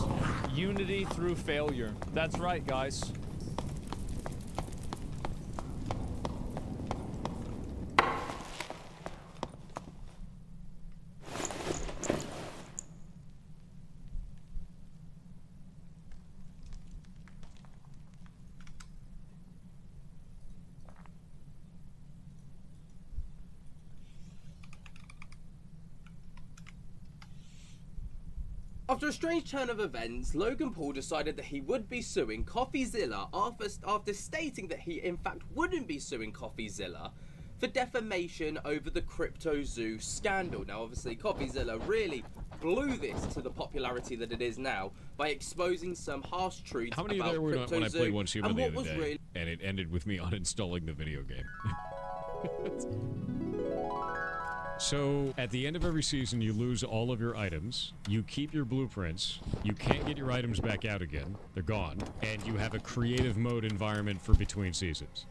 Unity through failure. That's right, guys. After a strange turn of events, Logan Paul decided that he would be suing CoffeeZilla after stating that he in fact wouldn't be suing CoffeeZilla for defamation over the CryptoZoo scandal. Now obviously CoffeeZilla really blew this to the popularity that it is now by exposing some harsh truths How many about there were when I played Once Human and the what other was day, really and it ended with me uninstalling the video game? So, at the end of every season, you lose all of your items, you keep your blueprints, you can't get your items back out again, they're gone, and you have a creative mode environment for between seasons.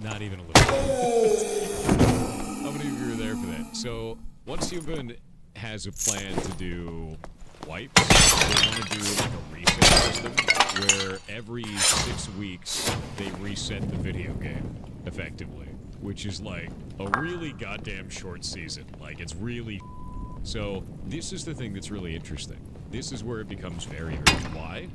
Not even a little. How many of you are there for that? So, Once Human has a plan to do wipes. They want to do like a reset system where every 6 weeks they reset the video game, effectively. Which is like a really goddamn short season. Like, it's really... So, this is the thing that's really interesting. This is where it becomes very urgent. Why?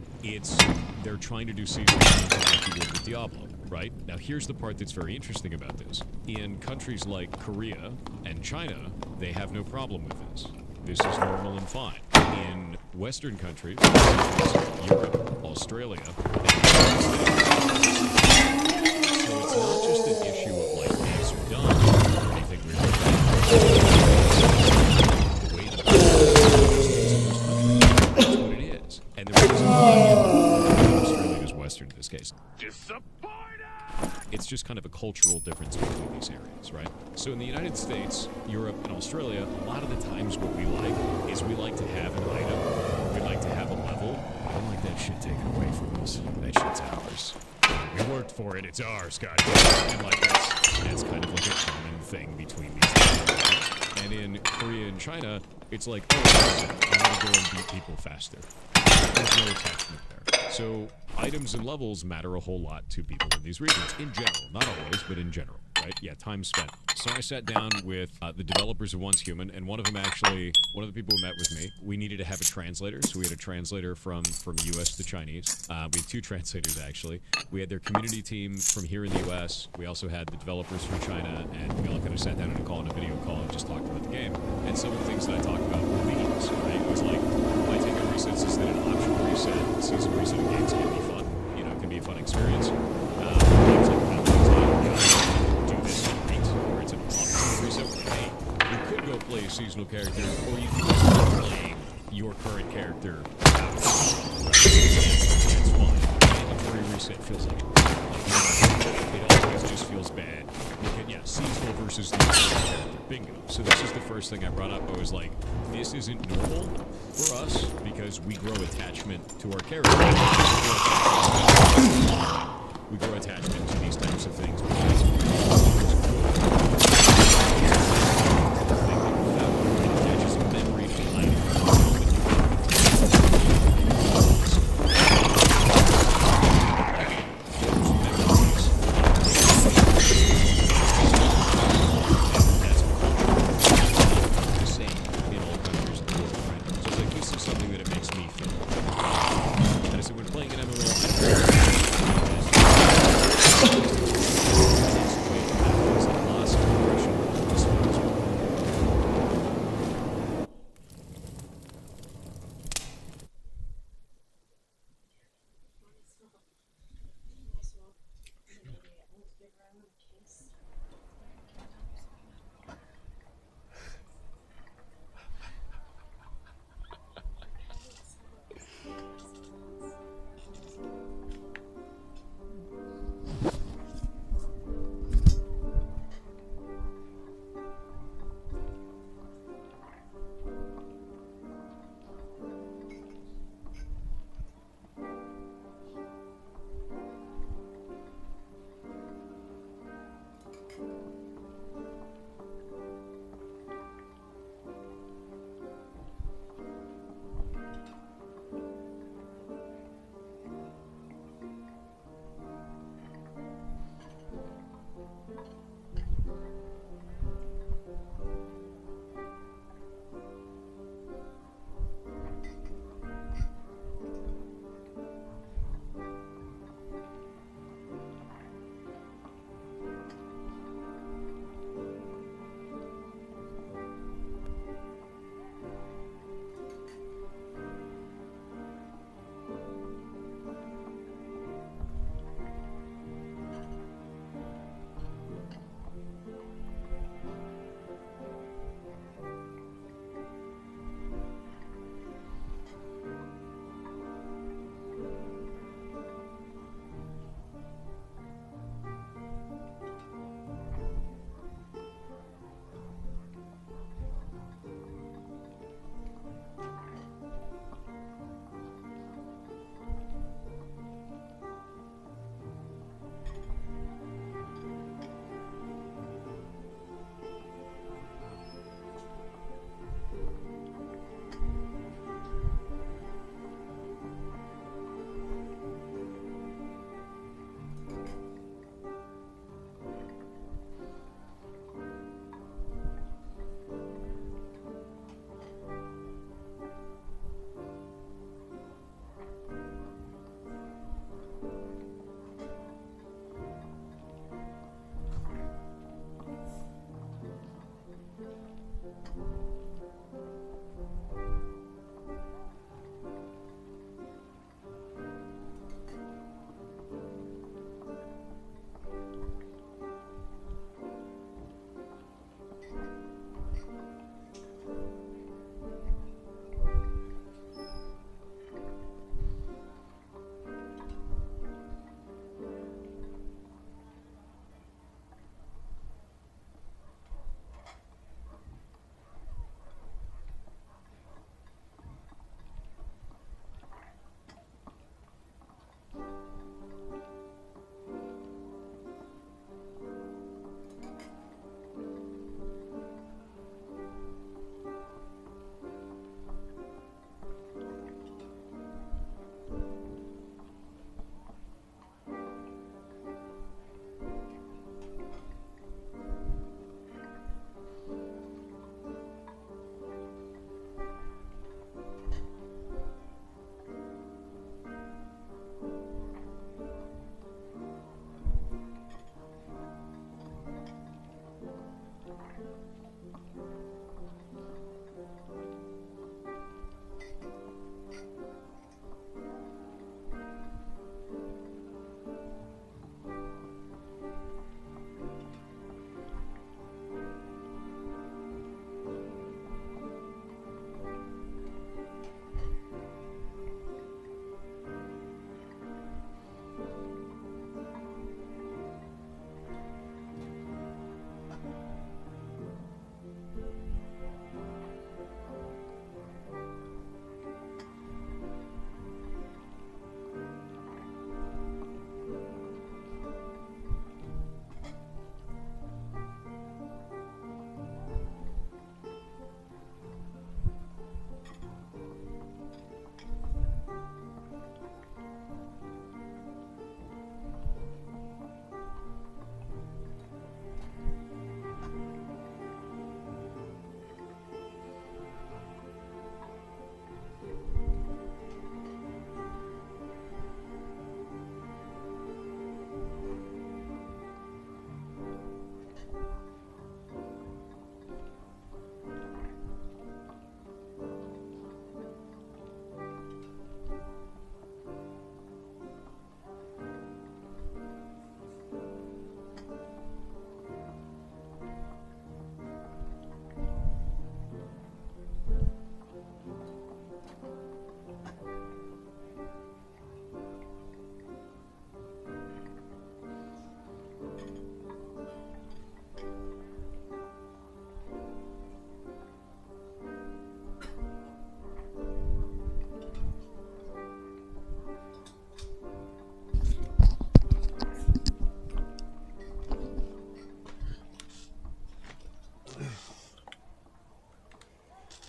They're trying to do season like you did with Diablo, right? Now here's the part that's very interesting about this. In countries like Korea and China, they have no problem with this. This is normal and fine. In Western countries, Europe, Australia, so it's not just an issue of like these are done or anything really bad. The way that that's what it is. And the reason why Australia is Western in this case. It's just kind of a cultural difference between these areas, right? So in the United States, Europe, and Australia, a lot of the times what we like is we like to have an item, we like to have a level. I don't like that shit taken away from us. That shit's ours. We worked for it, it's ours, goddamn. And like that's kind of like a common thing between these two countries. And in Korea and China, it's like, oh, listen, I want to go and beat people faster. There's no attachment there. So items and levels matter a whole lot to people in these regions, in general. Not always, but in general, right? Yeah, time spent. So I sat down with the developers of Once Human, and one of the people who met with me, we needed to have a translator. So we had a translator from US to Chinese. We had 2 translators, actually. We had their community team from here in the US. We also had the developers from China, and we all kind of sat down in a call, in a video call, and just talked about the game. And some of the things that I talked about were these, right? It was like, I take a reset system, an optional reset, season reset of games can be fun. You know, it can be a fun experience. Games like Valorant, do this right, where it's an optional reset. Hey, you could go play a seasonal character, or you could just keep playing your current character. That's fine. Mandatory reset feels like it always just feels bad. Yeah, seasonal versus the character. Bingo. So this is the first thing I brought up. I was like, this isn't normal for us because we grow attachment to our character. We grow attachment to these types of things.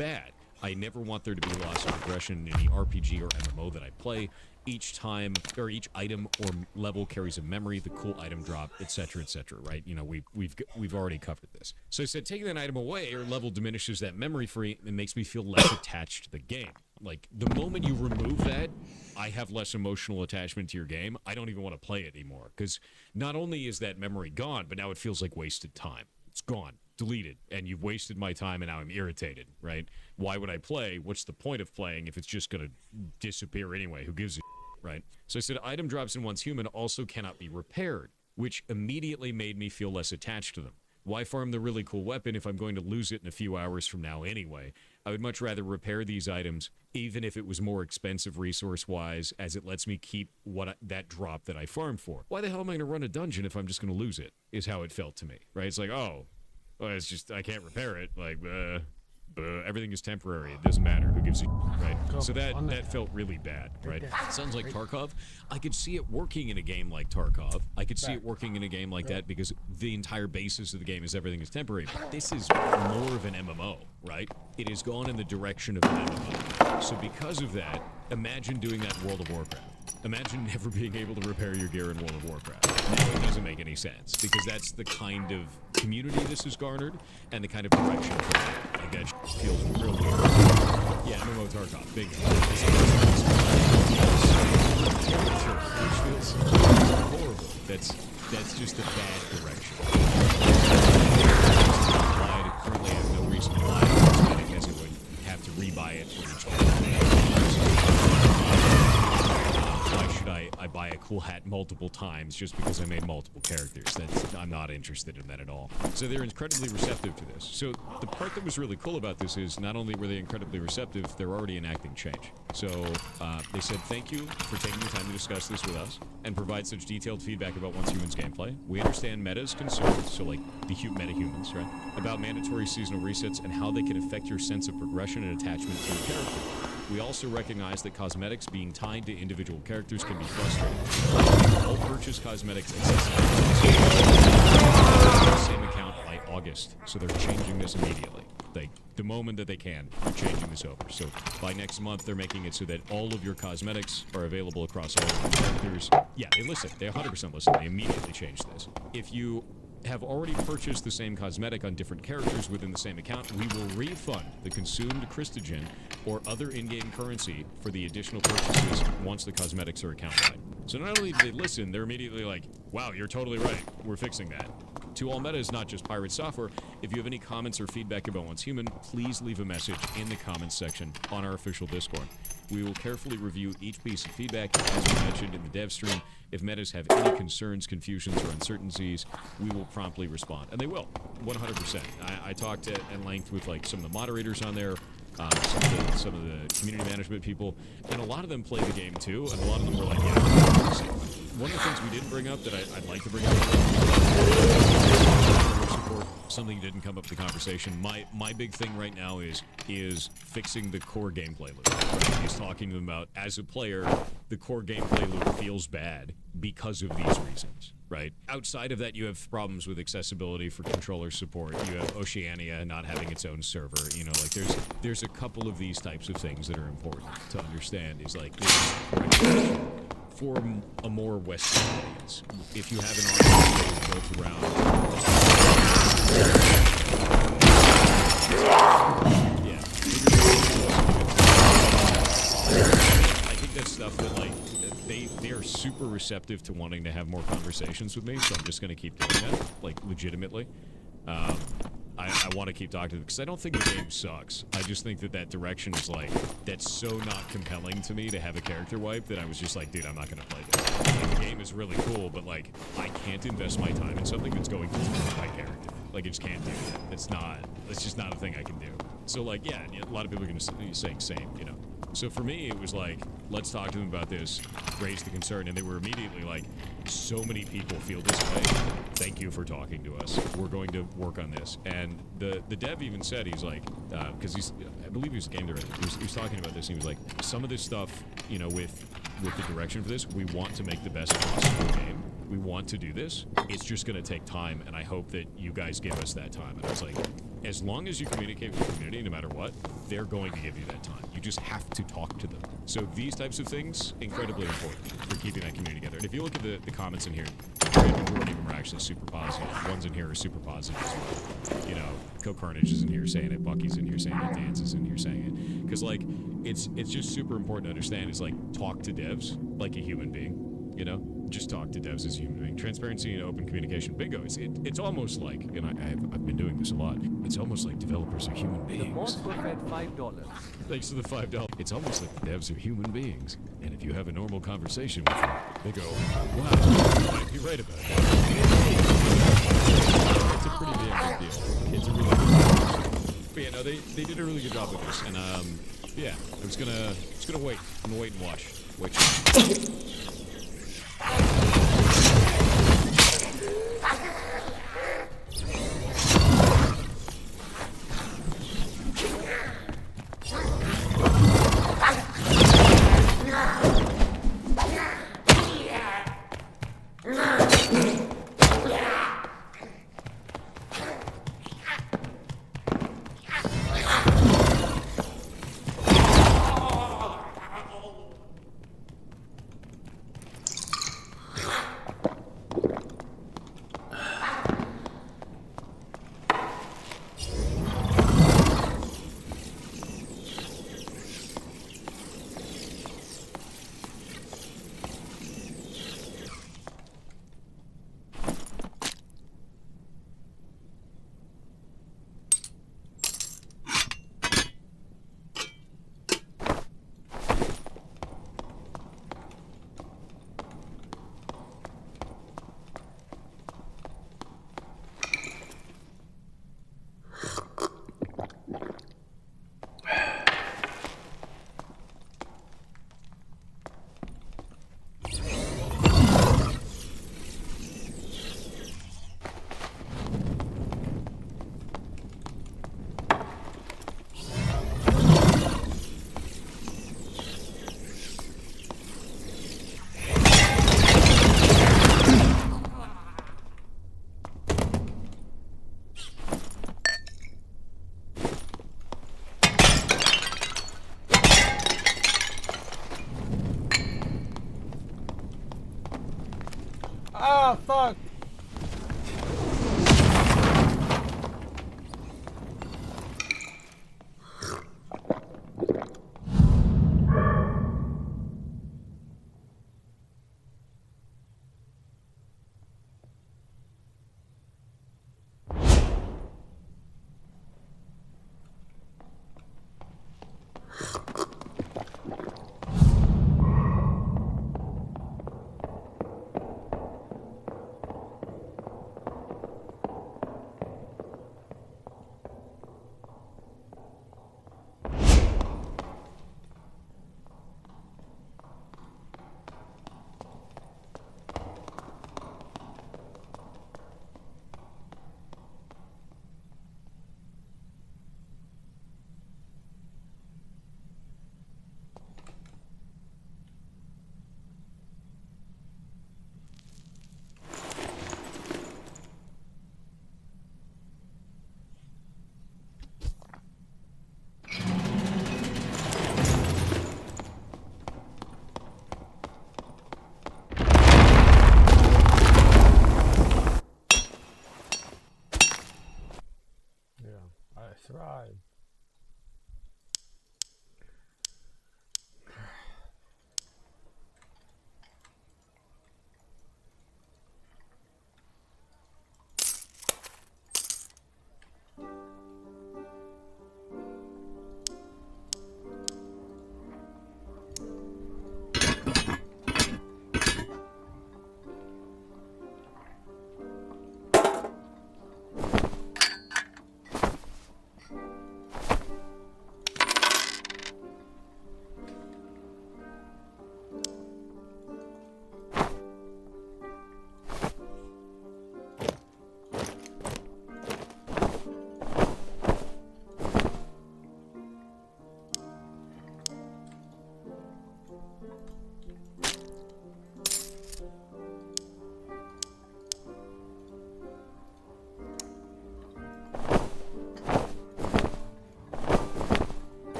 bad. I never want there to be loss of progression in any RPG or MMO that I play. Each time, or each item or level carries a memory, the cool item drop, etc., right? You know, we've already covered this. So I said, taking that item away or level diminishes that memory free and makes me feel less attached to the game. Like, the moment you remove that, I have less emotional attachment to your game. I don't even want to play it anymore, because not only is that memory gone, but now it feels like wasted time. It's gone. Deleted, and you've wasted my time, and now I'm irritated, right? Why would I play? What's the point of playing if it's just gonna disappear anyway? Who gives a right? So I said item drops in one's human also cannot be repaired, which immediately made me feel less attached to them. Why farm the really cool weapon if I'm going to lose it in a few hours from now anyway? I would much rather repair these items, even if it was more expensive resource-wise, as it lets me keep that drop that I farmed for. Why the hell am I going to run a dungeon if I'm just going to lose it, is how it felt to me, right? It's like, oh, well, it's just, I can't repair it. Like, everything is temporary. It doesn't matter. Who gives a right? So that felt really bad, right? Sounds like Tarkov. I could see it working in a game like Tarkov. I could see it working in a game like that because the entire basis of the game is everything is temporary. But this is more of an MMO, right? It has gone in the direction of an MMO. So because of that, imagine doing that in World of Warcraft. Imagine never being able to repair your gear in World of Warcraft. Now, it doesn't make any sense, because that's the kind of community this has garnered, and the kind of direction for it. Like, that feels real weird. Yeah, MMO Tarkov, big. Which feels horrible. That's just a bad direction. Currently, I have no reason to buy it, as it would have to rebuy it for each one. Why should I buy a cool hat multiple times just because I made multiple characters? I'm not interested in that at all. So they're incredibly receptive to this. So the part that was really cool about this is not only were they incredibly receptive, they're already enacting change. So they said, thank you for taking the time to discuss this with us and provide such detailed feedback about Once Humans gameplay. We understand meta's concerns, so like the meta-humans, right? About mandatory seasonal resets and how they can affect your sense of progression and attachment to your character. We also recognize that cosmetics being tied to individual characters can be frustrating. All purchase cosmetics accessible to the same account by August, so they're changing this immediately. Like, the moment that they can, they're changing this over. So by next month, they're making it so that all of your cosmetics are available across all of your characters. Yeah, they listen. They 100% listen. They immediately changed this. If you have already purchased the same cosmetic on different characters within the same account, we will refund the consumed Christogen or other in-game currency for the additional purchases once the cosmetics are account-wide. So not only do they listen, they're immediately like, wow, you're totally right. We're fixing that. To all metas, not just pirate software, if you have any comments or feedback about Once Human, please leave a message in the comments section on our official Discord. We will carefully review each piece of feedback, as we mentioned in the dev stream. If metas have any concerns, confusions, or uncertainties, we will promptly respond. And they will, 100%. I talked at length with like some of the moderators on there, some of the community management people, and a lot of them play the game too, and a lot of them were like, yeah. One of the things we didn't bring up that I'd like to bring up, something that didn't come up in the conversation. My big thing right now is fixing the core gameplay loop. Right? He's talking to them about, as a player, the core gameplay loop feels bad because of these reasons, right? Outside of that, you have problems with accessibility for controller support. You have Oceania not having its own server. You know, like there's a couple of these types of things that are important to understand. Is like for a more Western audience, if you have an audience that is built around I think that's stuff that like they are super receptive to wanting to have more conversations with me, so I'm just gonna keep doing that, like legitimately. I want to keep talking to them because I don't think the game sucks. I just think that direction is like, that's so not compelling to me to have a character wipe that I was just like, dude, I'm not going to play this. Like, the game is really cool, but like, I can't invest my time in something that's going to destroy my character. Like, I just can't do that. It's just not a thing I can do. So like, yeah, and a lot of people are going to be saying same, you know. So for me, it was like, let's talk to them about this, raise the concern, and they were immediately like, so many people feel this way. Thank you for talking to us. We're going to work on this. And the dev even said, he's like, because I believe he was a game director, he was talking about this, and he was like, some of this stuff, you know, with the direction for this, we want to make the best possible game. We want to do this. It's just going to take time, and I hope that you guys give us that time. And I was like, as long as you communicate with the community, no matter what, they're going to give you that time. You just have to talk to them. So these types of things, incredibly important for keeping that community together. And if you look at the comments in here, the majority of them are actually super positive. Ones in here are super positive as well. You know, Co Carnage is in here saying it, Bucky's in here saying it, Dan's is in here saying it. Because, like, it's just super important to understand is, like, talk to devs like a human being. You know, just talk to devs as a human being. Transparency and open communication. Bingo. It's almost like, and I've been doing this a lot. It's almost like developers are human beings. The boss will fed $5. Thanks to the $5. It's almost like the devs are human beings. And if you have a normal conversation with them, they go, wow, you might be right about that. It's a pretty damn big deal. It's a really good deal. But yeah, no, they did a really good job with this. And yeah, I'm just gonna wait. I'm gonna wait and watch. Wait. Ah, fuck!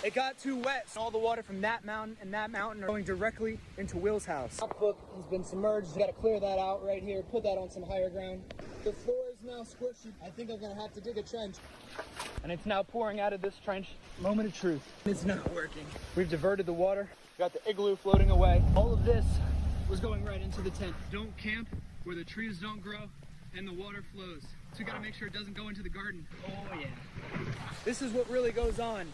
It got too wet. All the water from that mountain and that mountain are going directly into Will's house. Top book has been submerged. Got to clear that out right here. Put that on some higher ground. The floor is now squishy. I think I'm going to have to dig a trench. And it's now pouring out of this trench. Moment of truth. It's not working. We've diverted the water. Got the igloo floating away. All of this was going right into the tent. Don't camp where the trees don't grow and the water flows. So we got to make sure it doesn't go into the garden. Oh yeah. This is what really goes on.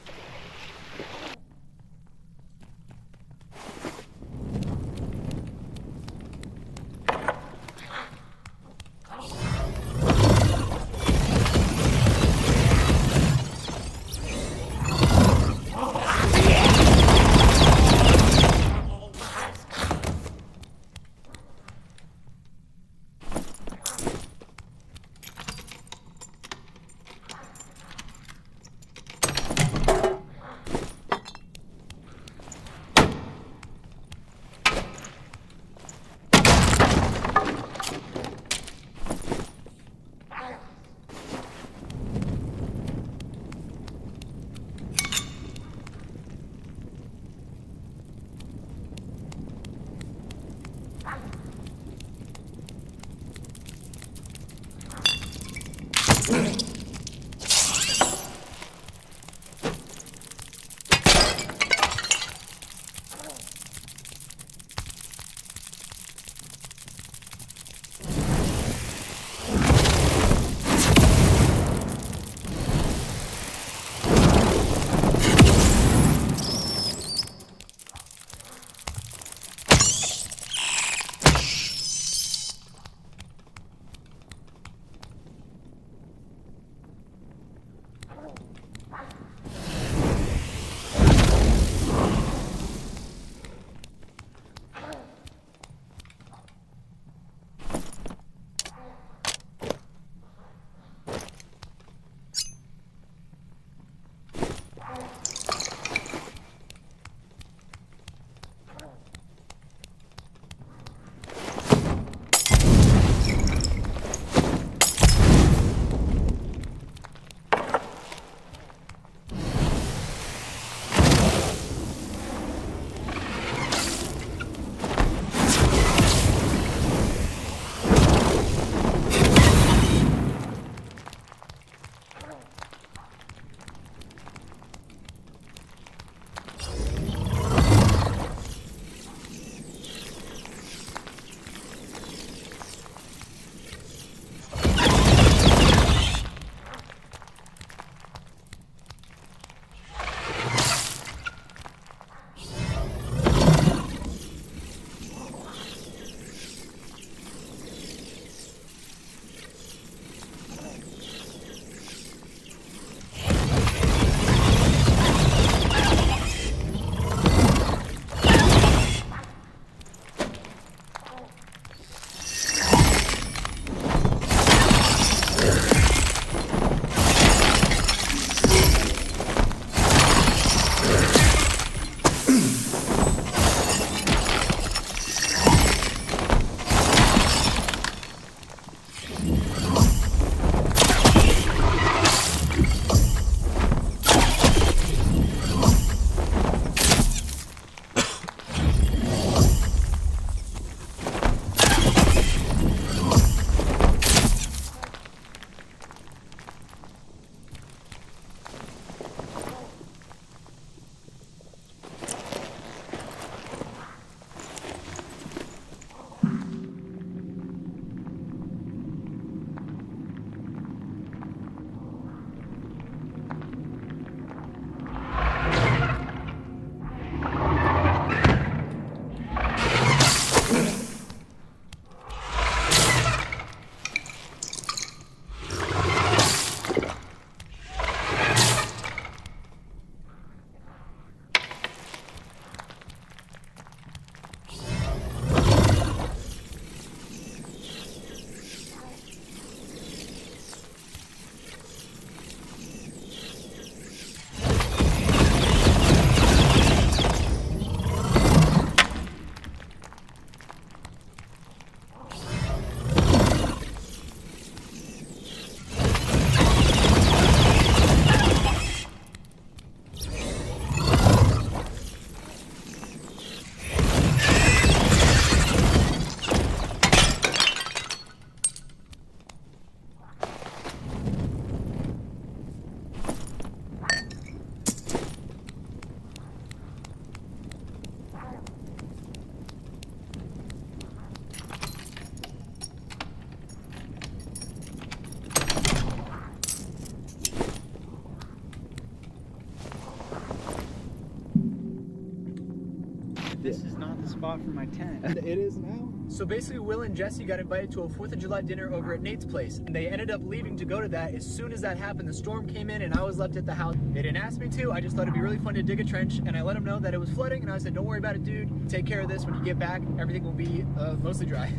This is not the spot for my tent. It is now. So basically, Will and Jesse got invited to a 4th of July dinner over at Nate's place. And they ended up leaving to go to that. As soon as that happened, the storm came in and I was left at the house. They didn't ask me to. I just thought it'd be really fun to dig a trench. And I let them know that it was flooding. And I said, don't worry about it, dude. Take care of this. When you get back, everything will be mostly dry.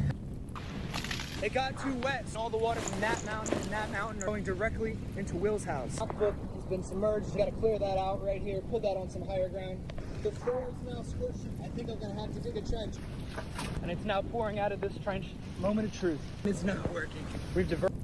It got too wet, so all the water from that mountain and that mountain are going directly into Will's house. Outlook has been submerged. You gotta clear that out right here. Put that on some higher ground. The floor is now squishy. I think I'm gonna have to dig a trench. And it's now pouring out of this trench. Moment of truth. It's not working. We've diverted.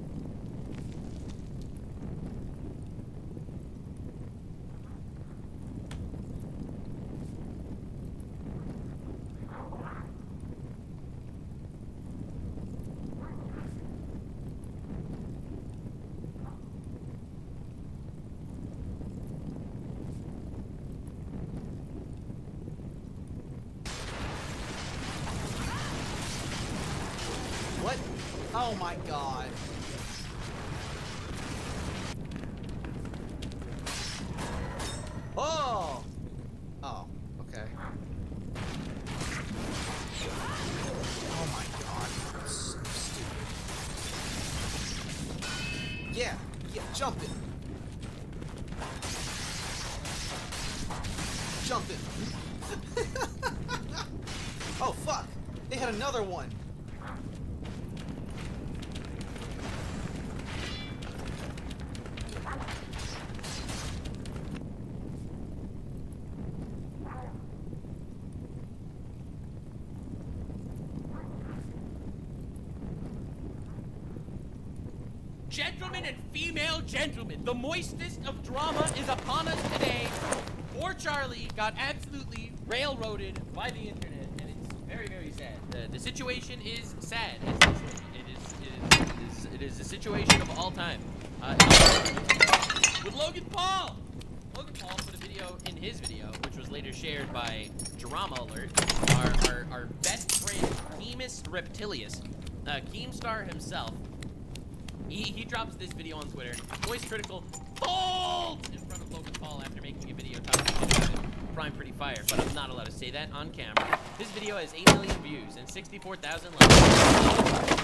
What? Oh my god. Oh! Oh, okay. Oh my god. That's so stupid. Yeah, jump it. Jump it. Oh fuck! They had another one. Gentlemen and female gentlemen, the moistest of drama is upon us today. Poor Charlie got absolutely railroaded by the internet, and it's very, very sad. The situation is sad, essentially. It is a situation of all time. With Logan Paul! Logan Paul put a video in his video, which was later shared by Drama Alert, our best friend, Keemus Reptilius, Keemstar himself. He drops this video on Twitter. Voice critical folds in front of Logan Paul after making a video talking about it. Prime pretty fire, but I'm not allowed to say that on camera. This video has 8 million views and 64,000 likes.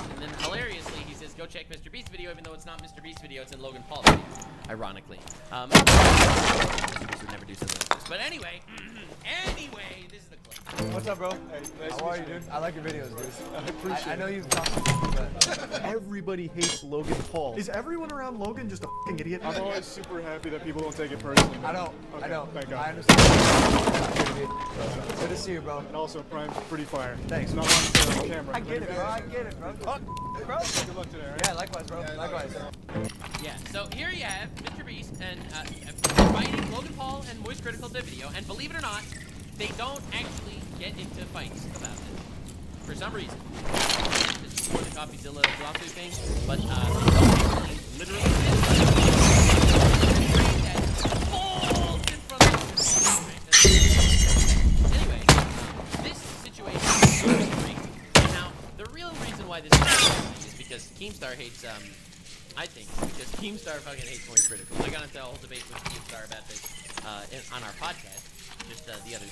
And then hilariously, he says, go check Mr. Beast's video, even though it's not Mr. Beast's video, it's in Logan Paul's video. Ironically. Mr. Beast would never do something like this. But anyway, this is the clip. What's up, bro? Hey, nice How are you, dude? I like your videos, dude. I appreciate it. I know you've talked to me, but everybody hates Logan Paul. Is everyone around Logan just a f***ing idiot? I'm always super happy that people don't take it personally. I know. Okay, I know. Thank God. I understand. Good to see you, bro. And also, Prime's pretty fire. Thanks. Not on camera. I get it, bro. I get it, bro. Bro. Good luck today, right? Yeah, likewise, bro. Yeah, likewise. Yeah, so here you have Mr. Beast and fighting Logan Paul and Voice Critical to video, and believe it or not, they don't actually get into fights about it. For some reason. This is before the CoffeeZilla lawsuit thing, but they don't actually literally get into Anyway, this situation is very. Now, the real reason why this is because Keemstar hates, I think, because Keemstar fucking hates Voice Critical. I got into a whole debate with Keemstar about this on our podcast just the other day,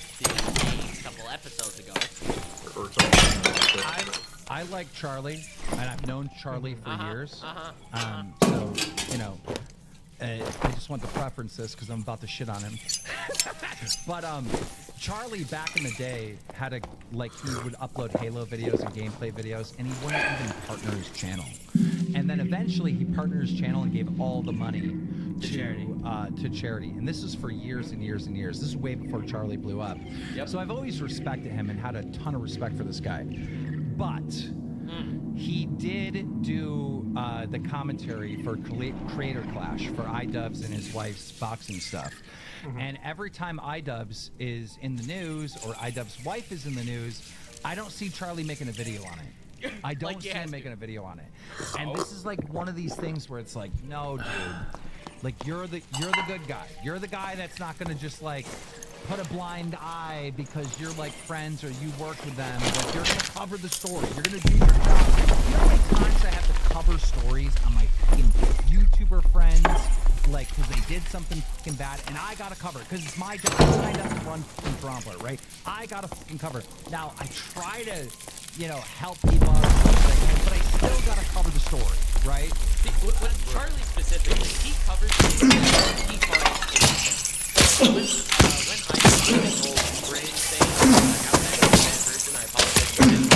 a couple episodes ago. I like Charlie, and I've known Charlie for years. So, you know, I just want to preference this because I'm about to shit on him. But Charlie back in the day had he would upload Halo videos and gameplay videos, and he wouldn't even partner his channel. And then eventually he partnered his channel and gave all the money to charity. And this is for years and years and years. This is way before Charlie blew up. Yep. So I've always respected him and had a ton of respect for this guy. But he did do the commentary for Creator Clash for iDubbbz and his wife's boxing stuff. And every time iDubbbz is in the news or iDubbbz's wife is in the news, I don't see Charlie making a video on it. I don't see him making a video on it. And this is like one of these things where it's like, no, dude. Like, you're the good guy. You're the guy that's not going to just, like, put a blind eye because you're, like, friends or you work with them. Like, you're going to cover the story. You're going to do your job. You know how many times I have to cover stories on my fucking YouTuber friends like, because they did something fucking bad, and I gotta cover it, because it's my job. This guy doesn't run fucking Trump, right? I gotta fucking cover it. Now, I try to, you know, help people out, but I still gotta cover the story, right? What Charlie specifically, he covers the he finds it. When I did this whole brain thing, like, I'm not a bad person, I apologize for this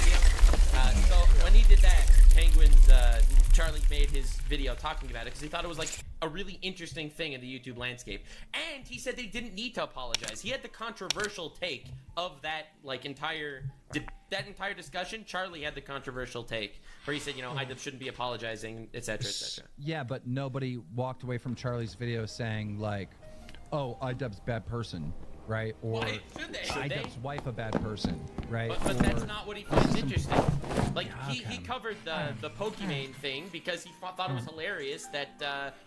video, and so when he did that, Penguin's, Charlie made his video talking about it because he thought it was like a really interesting thing in the YouTube landscape. And he said they didn't need to apologize. He had the controversial take of that like entire discussion. Charlie had the controversial take where he said, you know, IDUB shouldn't be apologizing, etc., etc. Yeah, but nobody walked away from Charlie's video saying like, oh, IDUB's bad person, right? Or IDUB's wife a bad person, right? But that's not what he finds interesting. Like, he covered the Pokimane thing because he thought it was hilarious that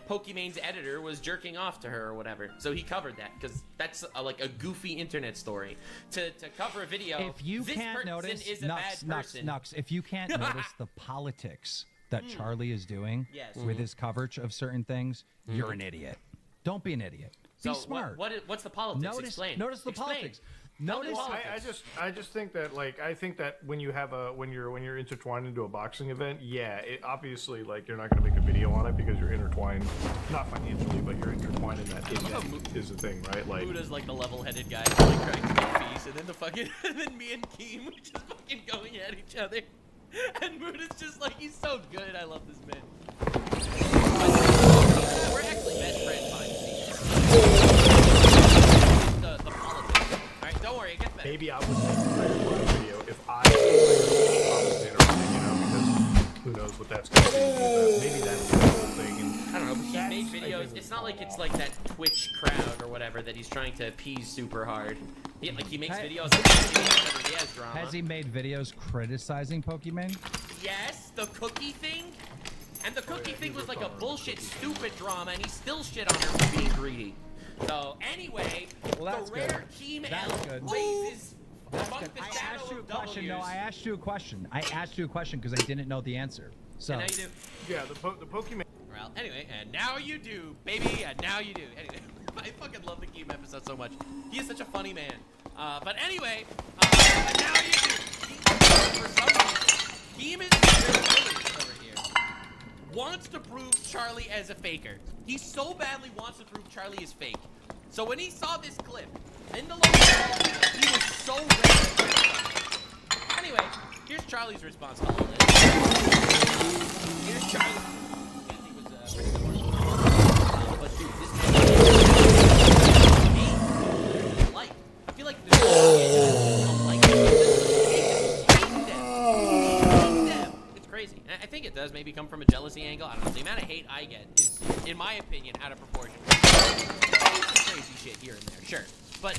Pokimane's editor was jerking off to her or whatever. So he covered that because that's like a goofy internet story. To cover a video, if you this can't person notice, is a bad person. Nux, if you can't notice the politics that Charlie is doing with his coverage of certain things, you're an idiot. Don't be an idiot. Be smart. What's the politics? Explain. Notice the politics. Notice. I just think that I think that when you're intertwined into a boxing event, yeah, it obviously like you're not going to make a video on it because you're intertwined, not financially, but you're intertwined in that event is the thing, right? Like Buddha's like the level-headed guy who like trying to make peace, and then and then me and Keem were just fucking going at each other, and Buddha's just like, he's so good. I love this man. We're actually best friends behind the scenes. The politics. Alright, don't worry, it gets better. maybe I would make a video if I was interrupting, you know, because who knows what that's going to be. Maybe that's the whole thing. And I don't know, but he's made videos. It's not like it's like that Twitch crowd or whatever that he's trying to appease super hard. He makes videos whenever he has drama. Has he made videos criticizing Pokimane? Yes, the cookie thing. And the cookie thing was like a bullshit, stupid drama, and he still shit on her for being greedy. So anyway, the rare Keem L raises among the shadow of double years. No, I asked you a question. I asked you a question because I didn't know the answer. So. And now you do. Yeah, the Pokemon. Well, anyway, and now you do, baby, and now you do. Anyway, I fucking love the Keem episode so much. He is such a funny man. But anyway, and now you do. For some reason, Keem is over here. Wants to prove Charlie as a faker. He so badly wants to prove Charlie is fake. So when he saw this clip in the local, he was so ready. Anyway, here's Charlie's response to all this. Here's Charlie. He was pretty good. But dude, this is like. I feel like this is like it's crazy. And I think it does maybe come from a jealousy angle. I don't know. The amount of hate I get is, in my opinion, out of proportion. Crazy shit here and there, sure. But,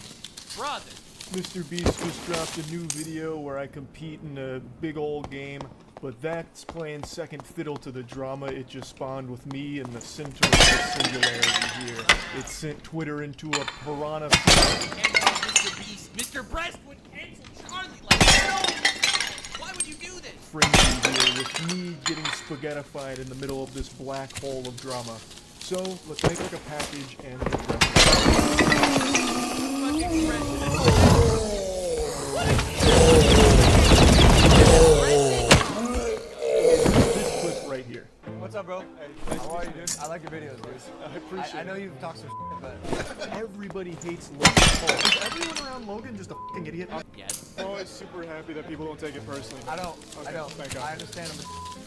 brother. Mr. Beast just dropped a new video where I compete in a big old game, but that's playing second fiddle to the drama it just spawned with me in the center of the singularity here. It sent Twitter into a piranha. Mr. Beast, Mr. Breast would cancel Charlie like, no! Why would you do this? Frenzy here with me getting spaghettified in the middle of this black hole of drama. So, let's make like a package and this clip right here. What's up, bro? Hey, nice how are you, dude? I like your videos, dude. I appreciate it. I know you've talked some shit, but everybody hates Logan Paul. Is everyone around Logan just a fucking idiot? Yes. I'm always super happy that people don't take it personally. I don't. Thank God. I understand I'm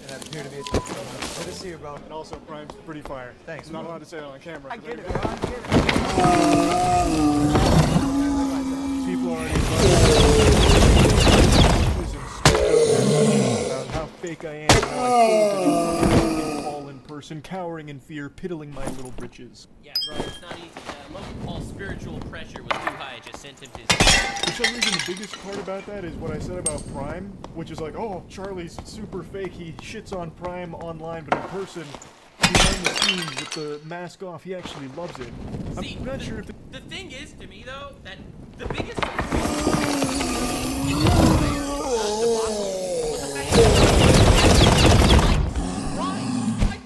and I'm here to be a good to see you, bro. And also, Prime's pretty fire. Thanks. I'm not allowed to say it on camera. I get it, bro. I get it. People already about how fake I am. How I Paul in person, cowering in fear, piddling my little britches. Yeah, bro, it's not easy. Logan Paul's spiritual pressure was too high. It just sent him to For some reason, the biggest part about that is what I said about Prime, which is like, oh, Charlie's super fake. He shits on Prime online, but in person, behind the scenes with the mask off, he actually loves it. See, I'm not sure if the thing is, to me, though, that the biggest I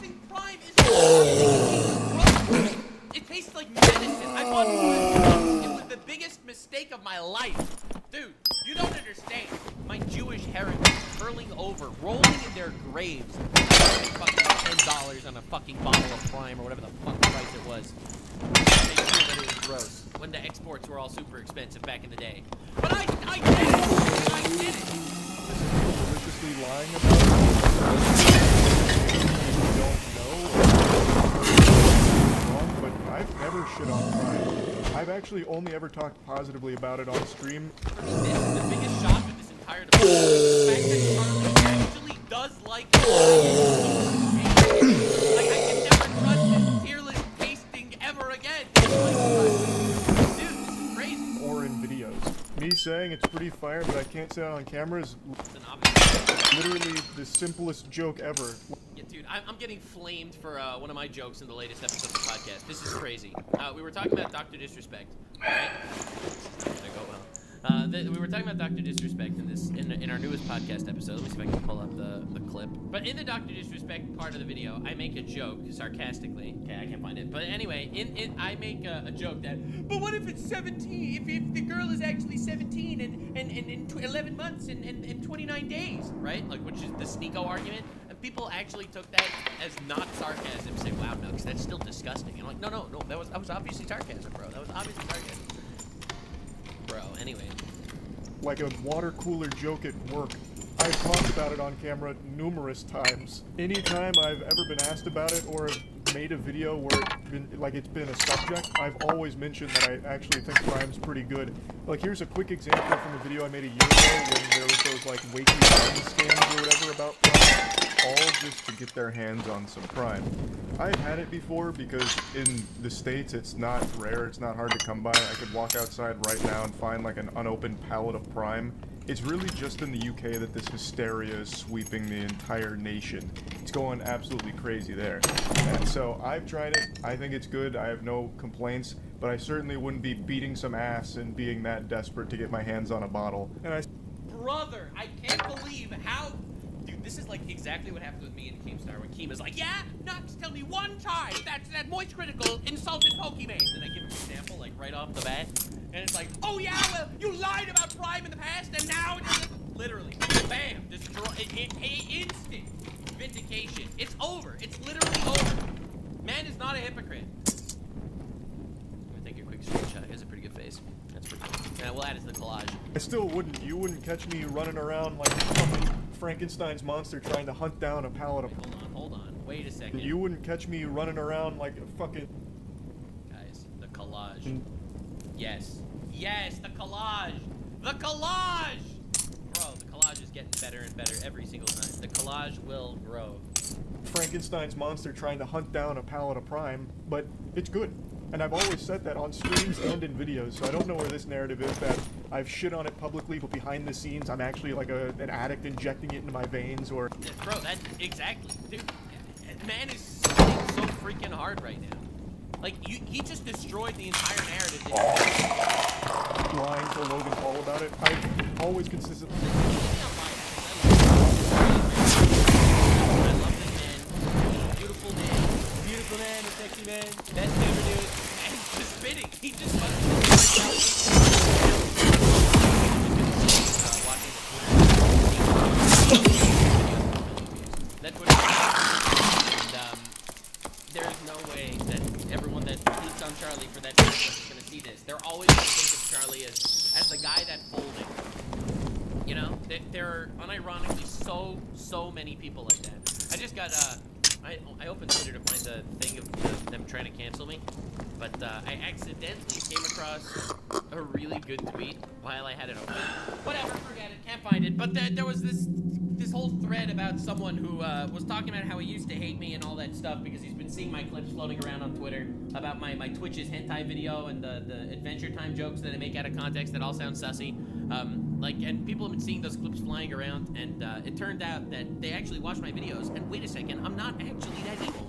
think my life. Dude, you don't understand. My Jewish heritage curling over, rolling in their graves. Fucking $10 on a fucking bottle of Prime or whatever the fuck price it was. Make sure that it was gross. When the exports were all super expensive back in the day. But I did it! I did it! Maliciously lying about it. You don't know. Wrong, but I've never shit on Prime. I've actually only ever talked positively about it on stream. The biggest shock of this entire debate is the fact that Charlie actually does like like, I can never trust this tier list tasting ever again. Dude, this is crazy. Or in videos. Me saying it's pretty fire, but I can't say it on camera is literally the simplest joke ever. Yeah, dude, I'm getting flamed for one of my jokes in the latest episode of the podcast. This is crazy. We were talking about Dr. Disrespect, right? There you go, well. We were talking about Dr. Disrespect in our newest podcast episode. Let me see if I can pull up the clip. But in the Dr. Disrespect part of the video, I make a joke sarcastically. Okay, I can't find it. But anyway, I make a joke that, but what if it's 17? If the girl is actually 17 and 11 months and 29 days, right? Like, which is the Sneeko argument. And people actually took that as not sarcasm. Say, wow, no, because that's still disgusting. And I'm like, no, that was obviously sarcasm, bro. That was obviously sarcasm. Bro, anyway. Like a water cooler joke at work. I've talked about it on camera numerous times. Anytime I've ever been asked about it or made a video where it's been a subject, I've always mentioned that I actually think Prime's pretty good. Like, here's a quick example from a video I made a year ago when there was those, like, wakey money scams or whatever about Prime. All just to get their hands on some Prime. I've had it before because in the States it's not rare, it's not hard to come by. I could walk outside right now and find like an unopened pallet of Prime. It's really just in the UK that this hysteria is sweeping the entire nation. It's going absolutely crazy there. And so I've tried it, I think it's good, I have no complaints, but I certainly wouldn't be beating some ass and being that desperate to get my hands on a bottle. And Brother, I can't believe how... Dude, this is like exactly what happened with me and Keemstar when Keem is like, yeah, Nux, tell me one time that Moist Critical insulted Pokemon. And I give him an example, like right off the bat. And it's like, oh yeah, well, you lied about Prime in the past, and now it's literally, bam, destroy, instant vindication. It's over. It's literally over. Man is not a hypocrite. I'm gonna take a quick screenshot. He has a pretty good face. That's pretty cool. Yeah, we'll add it to the collage. I still wouldn't. You wouldn't catch me running around like something Frankenstein's monster trying to hunt down a pallet of... Hold on. Wait a second. You wouldn't catch me running around like a fucking... Guys, the collage. Yes. Yes, the collage. The collage! Bro, the collage is getting better and better every single time. The collage will grow. Frankenstein's monster trying to hunt down a pallet of Prime, but it's good. And I've always said that on streams and in videos, so I don't know where this narrative is that I've shit on it publicly, but behind the scenes I'm actually like an addict injecting it into my veins, or... Bro, that... Exactly. Dude, man is sucking so freaking hard right now. Like, he just destroyed the entire narrative. Lying to Logan Paul about it. I've always consistently... I love this man. Beautiful man. Beautiful man, a sexy man. Best ever, dude. And he's just spitting. He just fucking... That's what it is. And, there's no way that everyone that sleeps on Charlie for that is going to see this. They're always going to think of Charlie as the guy that folded. You know? There are unironically so many people like that. I just got, I opened Twitter to find the thing of them trying to cancel me. But I accidentally came across a really good tweet while I had it open. Whatever, forget it, can't find it. But there was this whole thread about someone who was talking about how he used to hate me and all that stuff because he's been seeing my clips floating around on Twitter about my Twitch's hentai video and the Adventure Time jokes that I make out of context that all sound sussy. And people have been seeing those clips flying around, and it turned out that they actually watched my videos, and wait a second, I'm not actually that evil.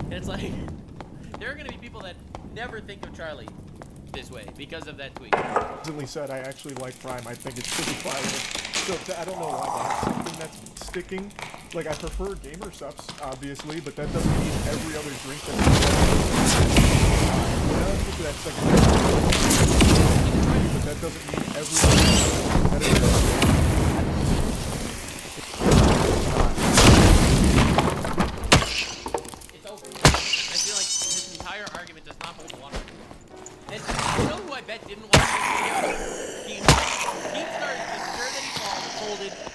And it's like, there are gonna be people that never think of Charlie this way because of that tweet. Recently said I actually like Prime. I think it's pretty fire. So I don't know why that's something that's sticking. Like, I prefer gamer subs, obviously, but that doesn't mean every other drink that's but that doesn't mean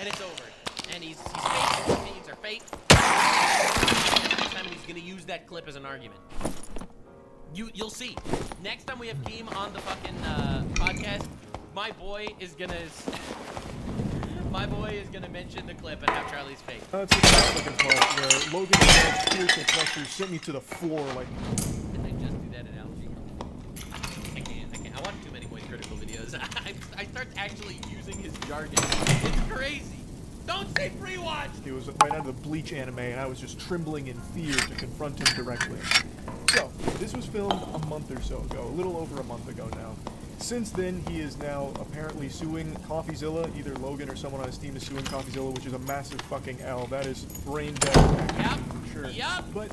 it's over. And he's fake, his opinions are fake. Next time he's gonna use that clip as an argument. You'll see. Next time we have Game on the fucking podcast, my boy is gonna mention the clip and have Charlie's fake. It's the fucking part where Logan Paul's piercing pressure sent me to the floor like. Did I just do that in Algae? I can't. I watch too many Moist Critical videos. I start actually using his jargon. It's crazy. Don't say free watch! It was right out of the Bleach anime, and I was just trembling in fear to confront him directly. So, this was filmed a month or so ago, a little over a month ago now. Since then, he is now apparently suing CoffeeZilla. Either Logan or someone on his team is suing CoffeeZilla, which is a massive fucking L. That is brain dead. Yep. For sure. Yep. But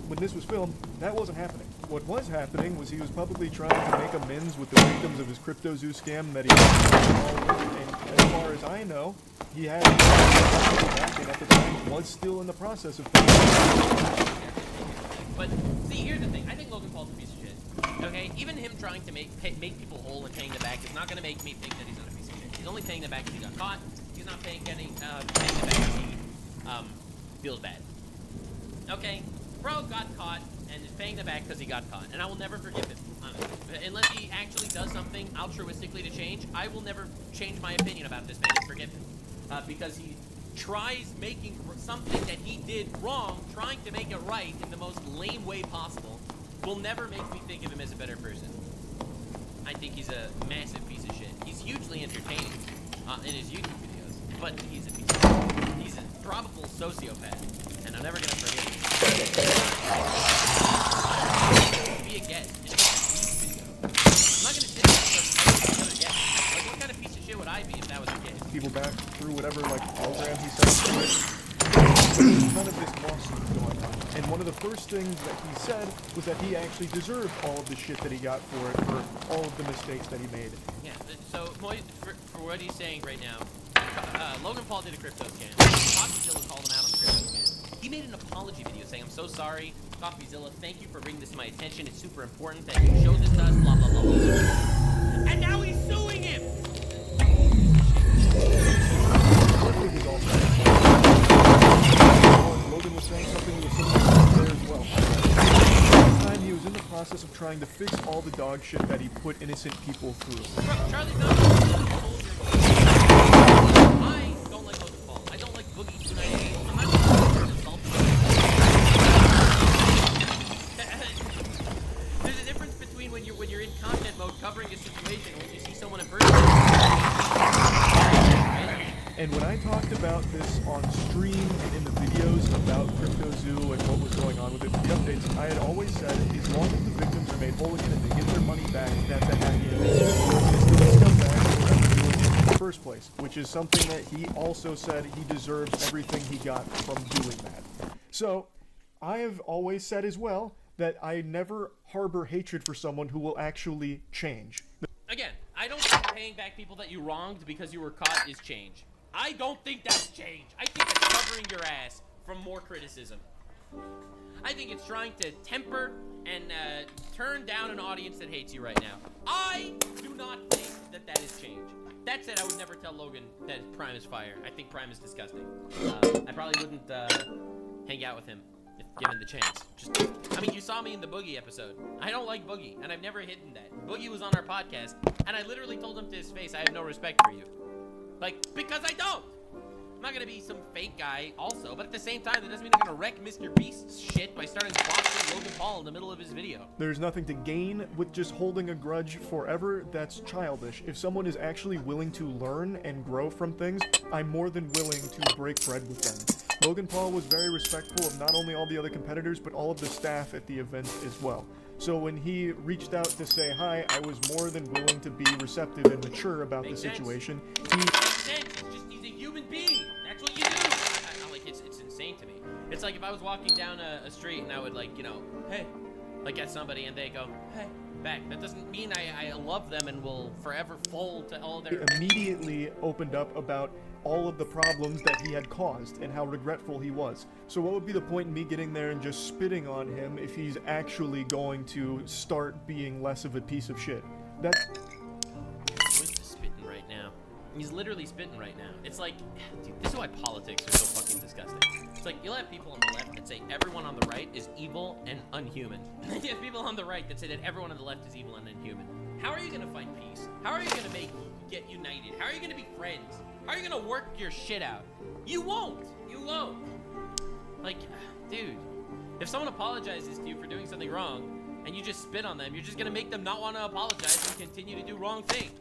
when this was filmed, that wasn't happening. What was happening was he was publicly trying to make amends with the victims of his CryptoZoo scam that he and as far as I know, he had back and at the time was still in the process of But see, here's the thing. I think Logan Paul's a piece of shit. Okay? Even him trying to make people whole and paying them back is not going to make me think that he's not a piece of shit. He's only paying them back because he got caught. He's not paying them back because he feels bad. Okay? Bro got caught and is paying them back because he got caught. And I will never forgive him. Unless he actually does something altruistically to change, I will never change my opinion about this man and forgive him. Because he tries making something that he did wrong, trying to make it right in the most lame way possible, will never make me think of him as a better person. I think he's a massive piece of shit. He's hugely entertaining in his YouTube videos, but he's a piece of shit. He's a probable sociopath, and I'm never gonna forgive him. Be a guest. I'm not gonna sit there and start another guest. Like, what kind of piece of shit would I be if that was the case? people back through whatever like program he set up to it. None of this lawsuit going on. And one of the first things that he said was that he actually deserved all of the shit that he got for it, for all of the mistakes that he made. Yeah, so for what he's saying right now, Logan Paul did a crypto scam. CoffeeZilla called him out on the crypto scam. He made an apology video saying, "I'm so sorry, CoffeeZilla, thank you for bringing this to my attention. It's super important that you show this to us, blah, blah, blah, blah." And now he's suing him! Logan was saying something that was similar there as well. At the time, he was in the process of trying to fix all the dog shit that he put innocent people through. Bro, Charlie's not I don't like Logan Paul. I don't like Boogie 298. I'm not going to insult him. There's a difference between when you're in content mode covering a situation and when you see someone in person. And when I talked about this on stream and in the videos about CryptoZoo and what was going on with it, the updates, I had always said, as long as the victims are made whole again and they get their money back, that's a happy ending. It's the scumbag in the first place, which is something that he also said he deserves everything he got from doing that. So, I have always said as well that I never harbor hatred for someone who will actually change. Again, I don't think paying back people that you wronged because you were caught is change. I don't think that's change. I think it's covering your ass from more criticism. I think it's trying to temper and turn down an audience that hates you right now. I do not think that that is change. That said, I would never tell Logan that Prime is fire. I think Prime is disgusting. I probably wouldn't hang out with him if given the chance. I mean, you saw me in the Boogie episode. I don't like Boogie, and I've never hidden that. Boogie was on our podcast, and I literally told him to his face, I have no respect for you. Like, because I don't. I'm not gonna be some fake guy also, but at the same time, that doesn't mean I'm gonna wreck Mr. Beast's shit by starting boxing Logan Paul in the middle of his video. There's nothing to gain with just holding a grudge forever. That's childish. If someone is actually willing to learn and grow from things, I'm more than willing to break bread with them. Logan Paul was very respectful of not only all the other competitors, but all of the staff at the event as well. So when he reached out to say hi, I was more than willing to be receptive and mature about the situation. He's a human being. That's what you do. Like, it's insane to me. It's like if I was walking down a street and I would, like, you know, hey, like at somebody and they go, hey, back. That doesn't mean I love them and will forever fold to all their... He immediately opened up about all of the problems that he had caused and how regretful he was. So what would be the point in me getting there and just spitting on him if he's actually going to start being less of a piece of shit? That's... Who's spitting right now? He's literally spitting right now. It's like, dude, this is why politics are so fucking disgusting. It's like, you'll have people on the left that say everyone on the right is evil and unhuman. You have people on the right that say that everyone on the left is evil and unhuman. How are you gonna find peace? How are you gonna get united? How are you gonna be friends? How are you gonna work your shit out? You won't. You won't. Like, dude, if someone apologizes to you for doing something wrong and you just spit on them, you're just gonna make them not want to apologize and continue to do wrong things.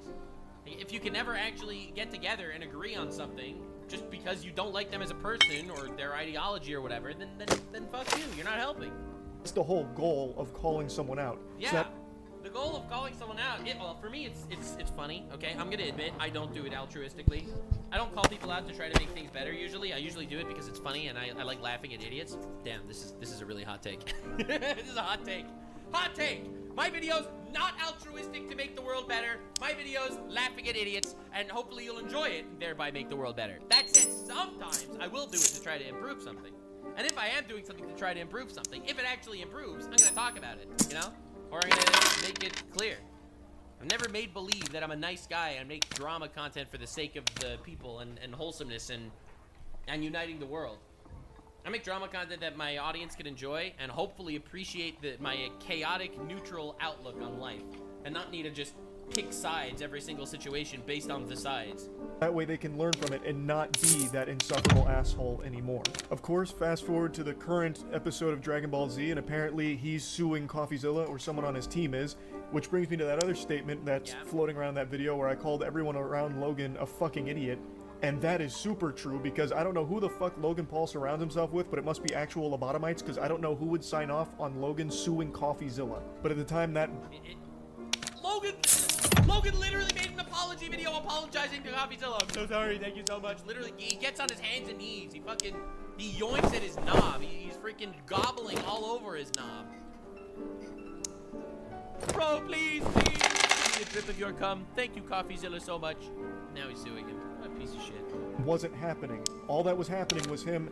If you can never actually get together and agree on something just because you don't like them as a person or their ideology or whatever, then fuck you. You're not helping. It's the whole goal of calling someone out. Yeah. The goal of calling someone out, well, for me, it's funny, okay? I'm gonna admit, I don't do it altruistically. I don't call people out to try to make things better usually. I usually do it because it's funny and I like laughing at idiots. Damn, this is a really hot take. This is a hot take. Hot take! My videos, not altruistic to make the world better. My videos, laughing at idiots, and hopefully you'll enjoy it and thereby make the world better. That said, sometimes I will do it to try to improve something. And if I am doing something to try to improve something, if it actually improves, I'm gonna talk about it, you know? Or I'm gonna make it clear. I've never made believe that I'm a nice guy and make drama content for the sake of the people and wholesomeness and uniting the world. I make drama content that my audience can enjoy and hopefully appreciate my chaotic, neutral outlook on life and not need to just pick sides every single situation based on the sides. That way they can learn from it and not be that insufferable asshole anymore. Of course, fast forward to the current episode of Dragon Ball Z, and apparently he's suing CoffeeZilla, or someone on his team is, which brings me to that other statement that's floating around that video where I called everyone around Logan a fucking idiot. And that is super true, because I don't know who the fuck Logan Paul surrounds himself with, but it must be actual lobotomites, because I don't know who would sign off on Logan suing CoffeeZilla. But at the time that... Logan literally made an apology video apologizing to CoffeeZilla. I'm so sorry, thank you so much. Literally, he gets on his hands and knees. He yoinks at his knob. He's freaking gobbling all over his knob. Bro, please. Give me a drip of your cum. Thank you, CoffeeZilla, so much. Now he's suing him. What a piece of shit. Wasn't happening. All that was happening was him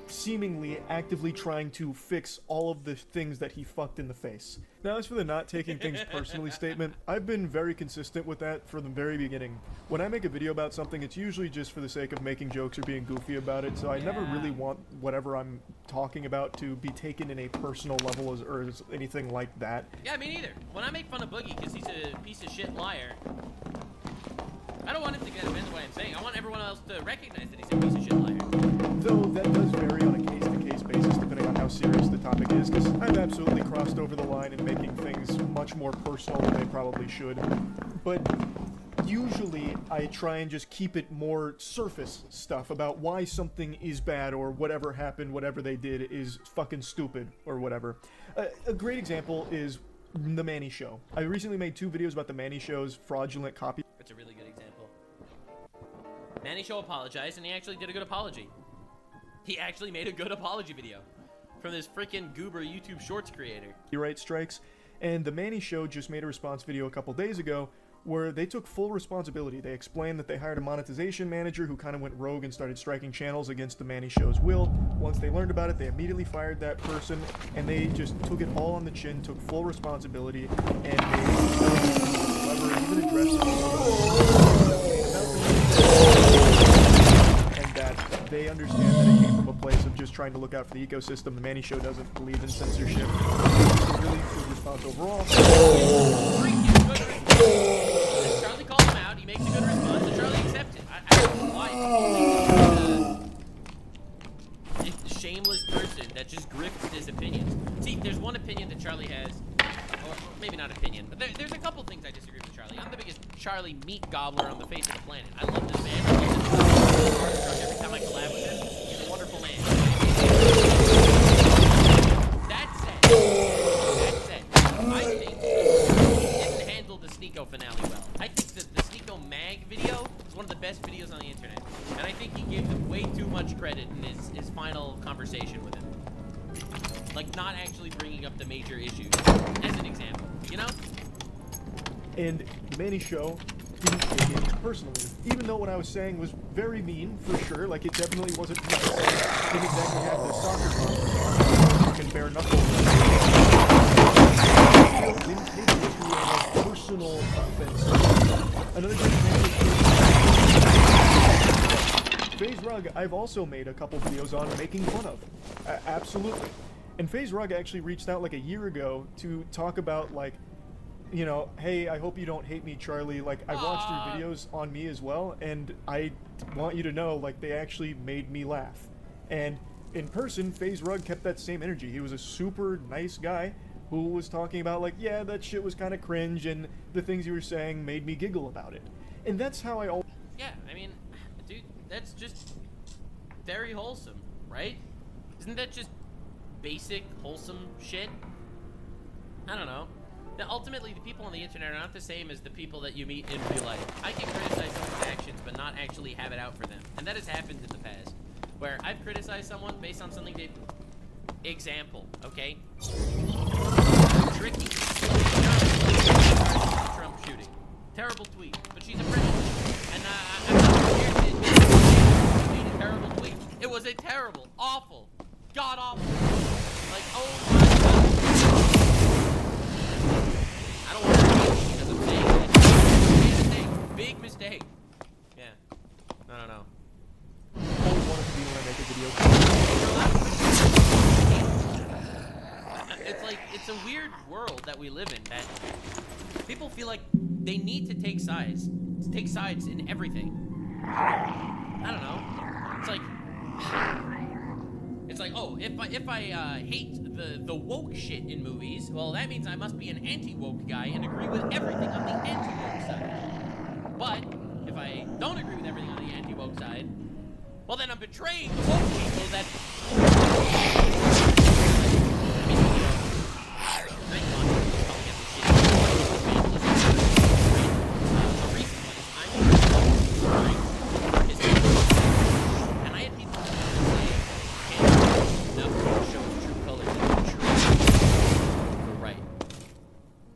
seemingly actively trying to fix all of the things that he fucked in the face. Now, as for the not taking things personally statement, I've been very consistent with that from the very beginning. When I make a video about something, it's usually just for the sake of making jokes or being goofy about it, so I never really want whatever I'm talking about to be taken in a personal level or as anything like that. Yeah, me neither. When I make fun of Boogie because he's a piece of shit liar, I don't want him to get offended by what I'm saying. I want everyone else to recognize that he's a piece of shit liar. Though that does vary on a case-to-case basis depending on how serious the topic is, because I've absolutely crossed over the line in making things much more personal than they probably should. But usually I try and just keep it more surface stuff about why something is bad or whatever happened, whatever they did is fucking stupid or whatever. A great example is The Manny Show. I recently made 2 videos about The Manny Show's fraudulent copy. That's a really good example. Manny Show apologized, and he actually did a good apology. He actually made a good apology video from this freaking goober YouTube Shorts creator. Copyright strikes, and The Manny Show just made a response video a couple days ago where they took full responsibility. They explained that they hired a monetization manager who kind of went rogue and started striking channels against The Manny Show's will. Once they learned about it, they immediately fired that person, and they just took it all on the chin, took full responsibility, and they even addressed and that they understand that it came from a place of just trying to look out for the ecosystem. The Manny Show doesn't believe in censorship. It's a really good response overall. Charlie calls him out, he makes a good response, and Charlie accepts it. I don't know why he's a shameless person that just grifts his opinions. See, there's one opinion that Charlie has, or maybe not opinion, but there's a couple things I disagree with Charlie. I'm the biggest Charlie meat gobbler on the face of the planet. I love this man. I love this every time I collab with him. He's a wonderful man. That said, I think he didn't handle the Sneeko finale well. I think that the Sneeko Mag video is one of the best videos on the internet. And I think he gave him way too much credit in his final conversation with him. Like, not actually bringing up the major issues, as an example, you know? And The Manny Show didn't take it personally, even though what I was saying was very mean, for sure. Like, it definitely wasn't me saying didn't exactly have the soccer mom and bare knuckles. Didn't take it to a personal offense. Another good example is FaZe Rug, I've also made a couple videos on making fun of. Absolutely. And FaZe Rug actually reached out like a year ago to talk about, like, you know, hey, I hope you don't hate me, Charlie. Like, I watched your videos on me as well, and I want you to know, like, they actually made me laugh. And in person, FaZe Rug kept that same energy. He was a super nice guy who was talking about, like, yeah, that shit was kind of cringe, and the things you were saying made me giggle about it. And that's how I always... Yeah, I mean, dude, that's just very wholesome, right? Isn't that just basic, wholesome shit? I don't know. Now, ultimately, the people on the internet are not the same as the people that you meet in real life. I can criticize someone's actions, but not actually have it out for them. And that has happened in the past, where I've criticized someone based on something they... Example, okay? Tricky. Trump shooting. Terrible tweet, but she's a friend. And I'm not prepared to admit she made a terrible tweet. It was a terrible, awful, god-awful. Like, oh my god. I don't want to repeat it because I'm saying that. Big mistake. Big mistake. Yeah. I don't know. I always wanted to be when I make a video. It's like, it's a weird world that we live in, that people feel like they need to take sides in everything. I don't know. It's like, oh, if I hate the woke shit in movies, well, that means I must be an anti-woke guy and agree with everything on the anti-woke side. But if I don't agree with everything on the anti-woke side, well, then I'm betraying the woke people that...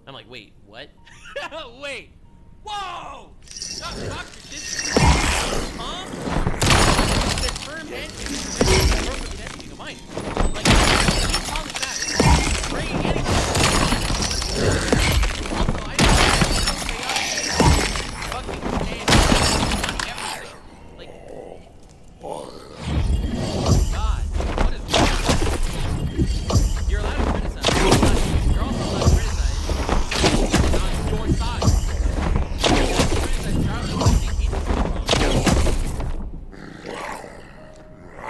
I'm like, wait, what? Wait! Whoa! Doctor, this... Huh? There's firm handshake. That's a mine. Like, you call it that. Praying anything. Also, I don't fucking stand on everything. Like... God, what is wrong? You're allowed to criticize. You're also allowed to criticize. On your side.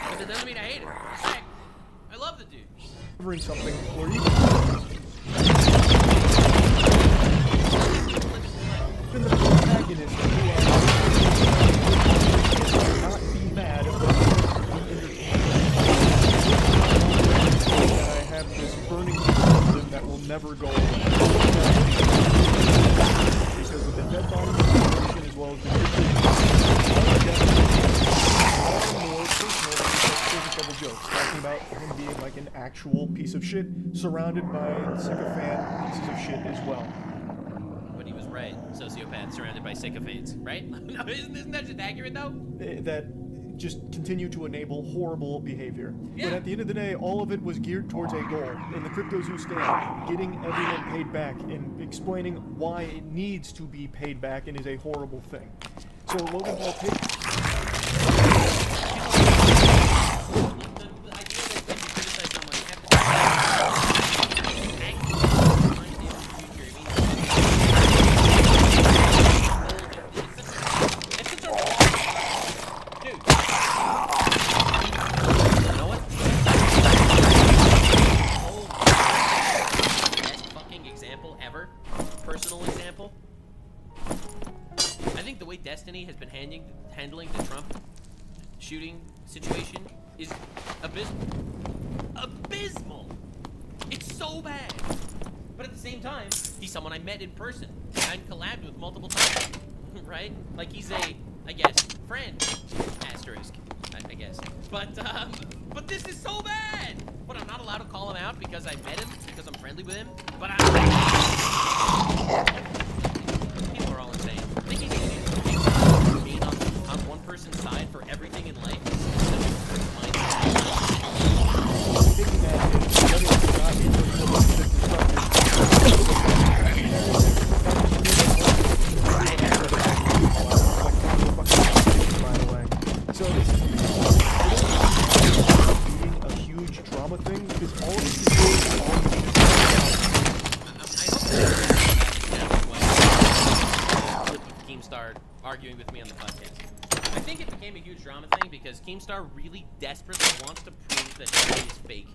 But that doesn't mean I hate it. In fact, I love the dude. Covering something or even the protagonist who not be mad about that I have this burning problem that will never go away. Because of the dead body situation as well as the more personal than surface level jokes, talking about him being like an actual piece of shit surrounded by sycophant pieces of shit as well. But he was right. Sociopath surrounded by sycophants, right? No, isn't that just accurate though? That just continue to enable horrible behavior. Yeah. But at the end of the day, all of it was geared towards a goal in the CryptoZoo scale, getting everyone paid back and explaining why it needs to be paid back and is a horrible thing. So Logan Paul has been handling the Trump shooting situation is abysmal. Abysmal! It's so bad! But at the same time, he's someone I met in person and collabed with multiple times, right? Like he's a, I guess, friend, asterisk, I guess. But this is so bad! But I'm not allowed to call him out because I met him, because I'm friendly with him, but people are all insane. Thinking they can being on one person's side for everything in life is So Keemstar arguing with me on the podcast. I think it became a huge drama thing because Keemstar really desperately wants to prove that Charlie is fake.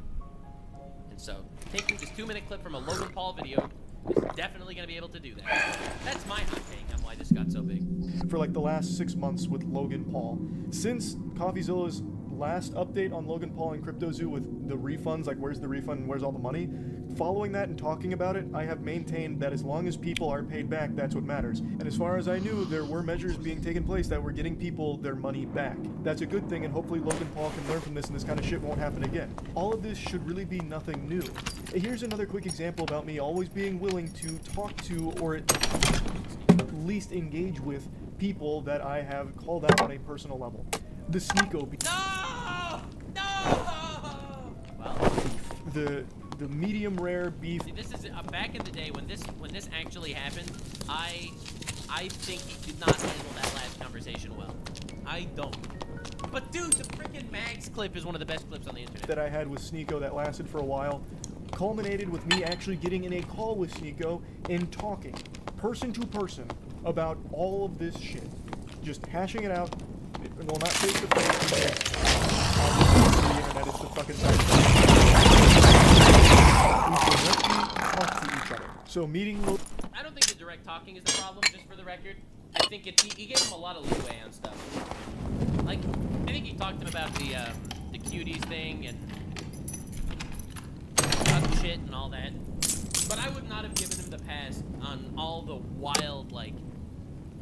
And so, taking this 2-minute clip from a Logan Paul video is definitely going to be able to do that. That's my hot take on why this got so big. For like the last 6 months with Logan Paul. Since CoffeeZilla's last update on Logan Paul and CryptoZoo with the refunds, like where's the refund and where's all the money, following that and talking about it, I have maintained that as long as people are paid back, that's what matters. And as far as I knew, there were measures being taken place that were getting people their money back. That's a good thing, and hopefully Logan Paul can learn from this and this kind of shit won't happen again. All of this should really be nothing new. Here's another quick example about me always being willing to talk to or at least engage with people that I have called out on a personal level. The Sneeko beef. No! No! Well, the medium rare beef. See, this is back in the day when this actually happened. I think he did not handle that last conversation well. I don't. But dude, the freaking Mags clip is one of the best clips on the internet. That I had with Sneeko that lasted for a while, culminated with me actually getting in a call with Sneeko and talking person to person about all of this shit. Just hashing it out. Well, not face to face, because the internet is the fucking we directly talk to each other. So meeting. I don't think the direct talking is the problem, just for the record. I think he gave him a lot of leeway on stuff. Like, I think he talked to him about the cuties thing and shit and all that. But I would not have given him the pass on all the wild, like,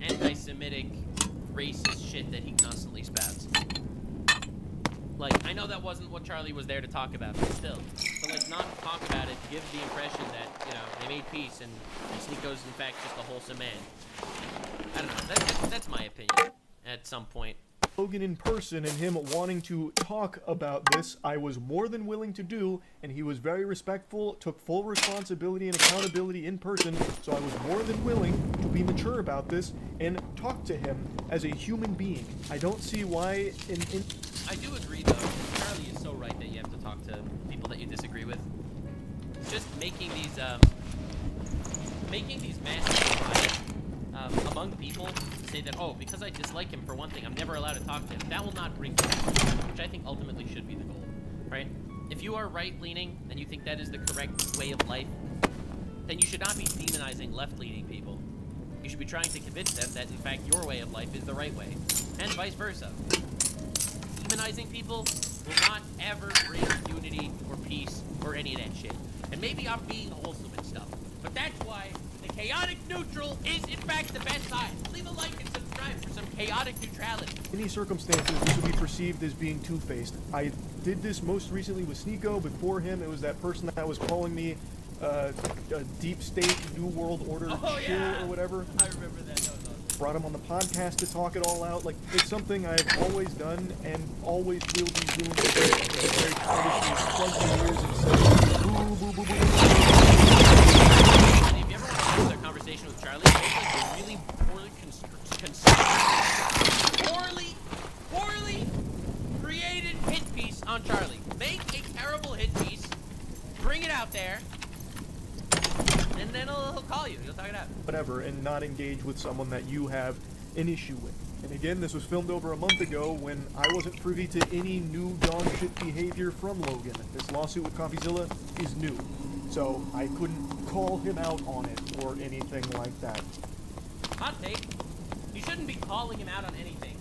anti-Semitic, racist shit that he constantly spouts. Like, I know that wasn't what Charlie was there to talk about, but still. To, like, not talk about it, to give the impression that, you know, they made peace and Sneeko's, in fact, just a wholesome man. I don't know. That's my opinion at some point. Logan in person and him wanting to talk about this, I was more than willing to do, and he was very respectful, took full responsibility and accountability in person, so I was more than willing to be mature about this and talk to him as a human being. I don't see why I do agree, though. Charlie is so right that you have to talk to people that you disagree with. Just making these massive divides among people, say that, oh, because I dislike him for one thing, I'm never allowed to talk to him. That will not bring peace, which I think ultimately should be the goal, right? If you are right-leaning and you think that is the correct way of life, then you should not be demonizing left-leaning people. You should be trying to convince them that, in fact, your way of life is the right way, and vice versa. Demonizing people will not ever bring unity or peace or any of that shit. And maybe I'm being wholesome and stuff, but that's why the chaotic neutral is, in fact, the best side. Leave a like and subscribe for some chaotic neutrality. In any circumstances, this would be perceived as being two-faced. I did this most recently with Sneeko. Before him, it was that person that was calling me a deep state, new world order shill or whatever. I remember that. That was awesome. Brought him on the podcast to talk it all out. Like, it's something I've always done and always will be doing. It's very childish. 20 years and said, boo, boo, boo, boo. If you ever want to have that conversation with Charlie, make like a really poorly created hit piece on Charlie. Make a terrible hit piece, bring it out there, and then he'll call you. He'll talk it out. Whatever, and not engage with someone that you have an issue with. And again, this was filmed over a month ago when I wasn't privy to any new dog shit behavior from Logan. This lawsuit with CoffeeZilla is new, so I couldn't call him out on it or anything like that. Hot take. You shouldn't be calling him out on anything.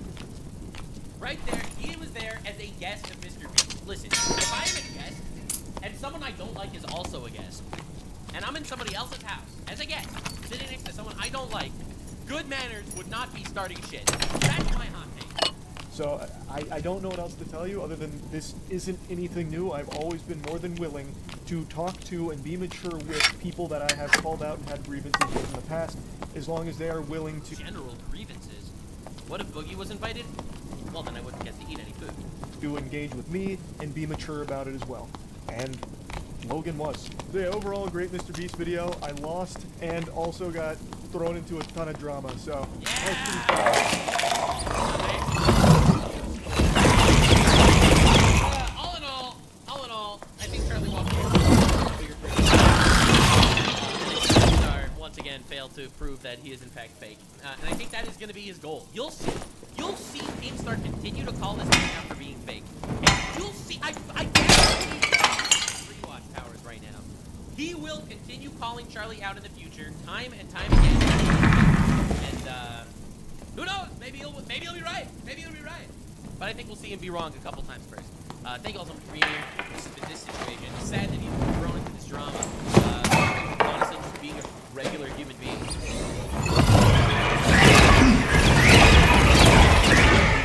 Right there, he was there as a guest of Mr. Beast. Listen, if I am a guest, and someone I don't like is also a guest, and I'm in somebody else's house as a guest, sitting next to someone I don't like, good manners would not be starting shit. That's my hot take. So I don't know what else to tell you other than this isn't anything new. I've always been more than willing to talk to and be mature with people that I have called out and had grievances with in the past, as long as they are willing to... General grievances? What if Boogie was invited? Well, then I wouldn't get to eat any food. To engage with me and be mature about it as well. And Logan was. The overall great Mr. Beast video. I lost and also got thrown into a ton of drama, so that was pretty fun. All in all, I think Charlie walked away once again failed to prove that he is in fact fake. And I think that is going to be his goal. You'll see Keemstar continue to call this thing out for being fake. And you'll see, I guarantee rewatch powers right now. He will continue calling Charlie out in the future, time and time again. And who knows? Maybe he'll be right. Maybe he'll be right. But I think we'll see him be wrong a couple times first. Thank you all so much for being here. This has been this situation. It's sad that he's thrown into this drama. Honestly, just being a regular human being.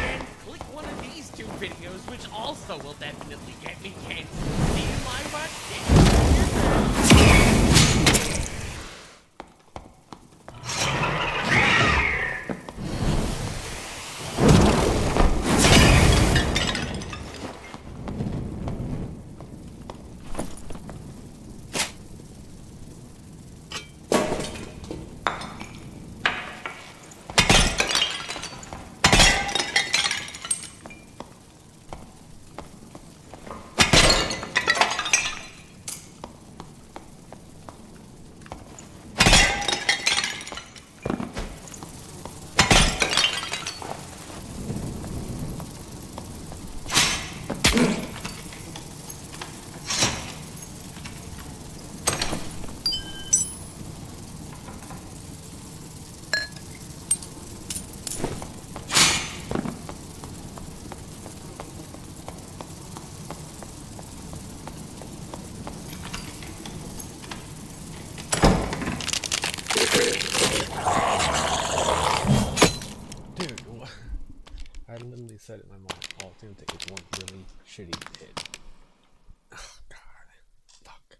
And click one of these two videos, which also will definitely get me canceled. See you live watch. I literally said it in my mind. All it's gonna take is one really shitty hit. Oh god. Fuck.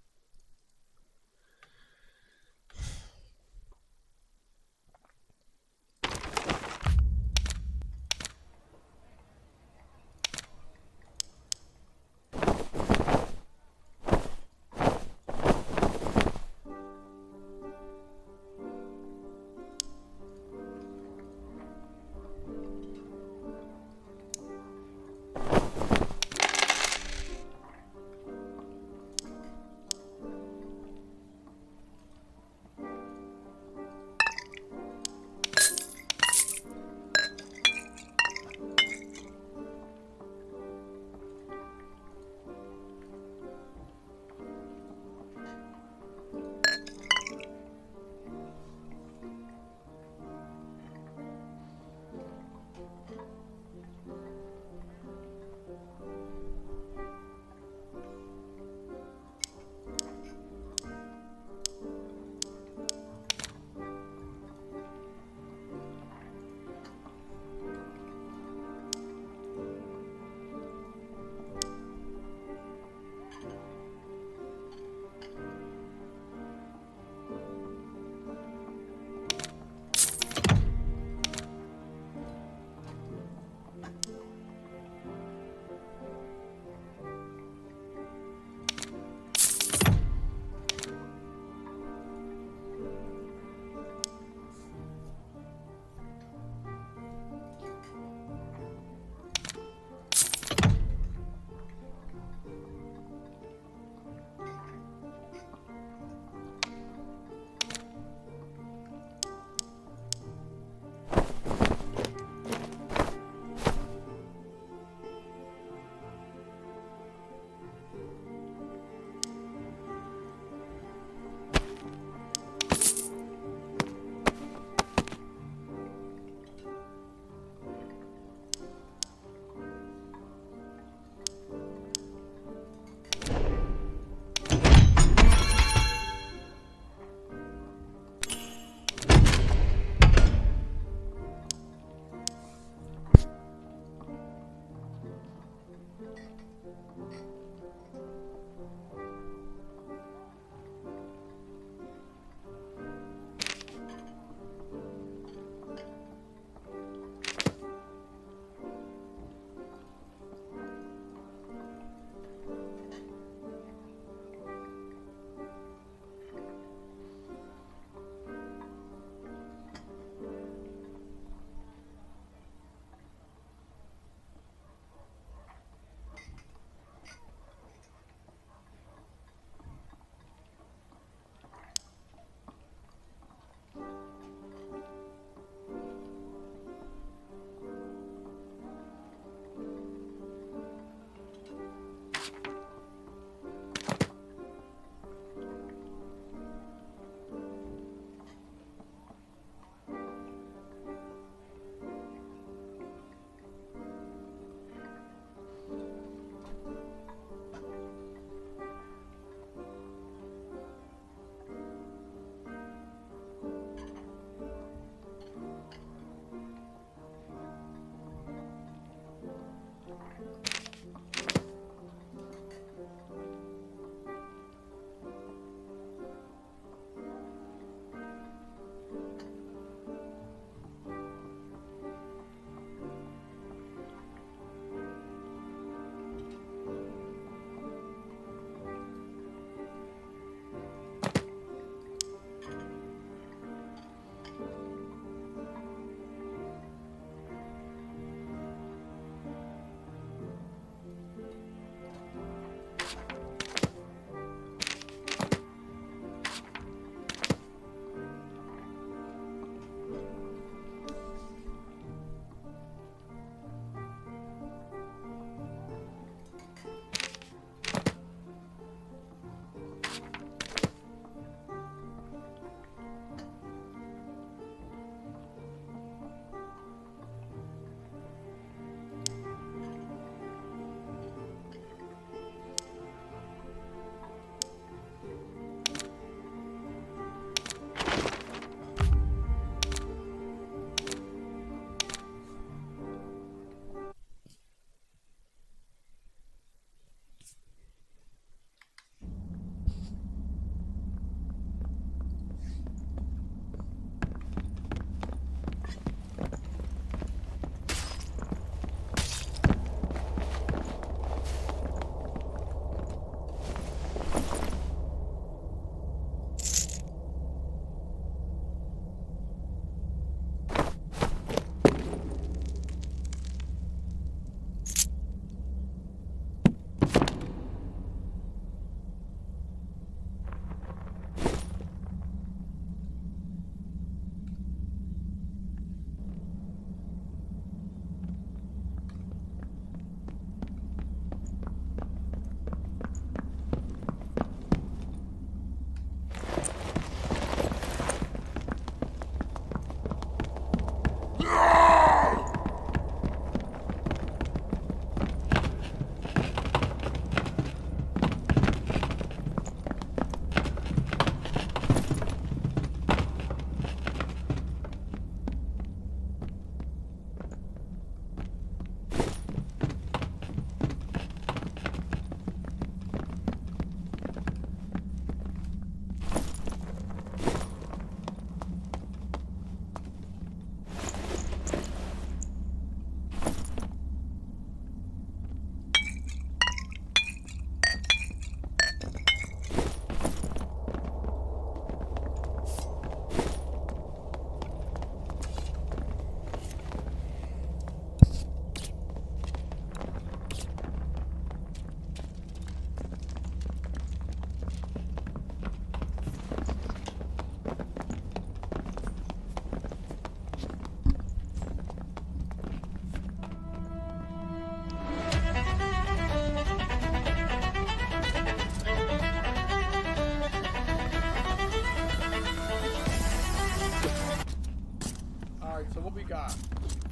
God.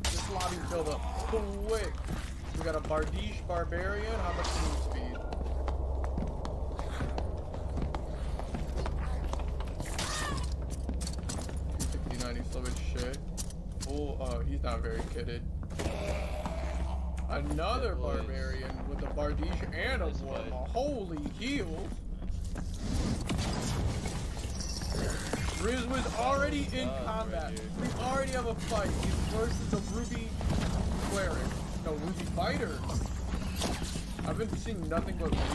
This lobby filled up quick. We got a Bardiche Barbarian. How much move speed? He's slow as shit. Full, he's not very kitted. Another Barbarian with a Bardiche and a Warma. Holy heal. Riz was already in combat. We already have a fight. He's versus a Ruby Cleric. No, Ruby Fighter. I've been seeing nothing but Ruby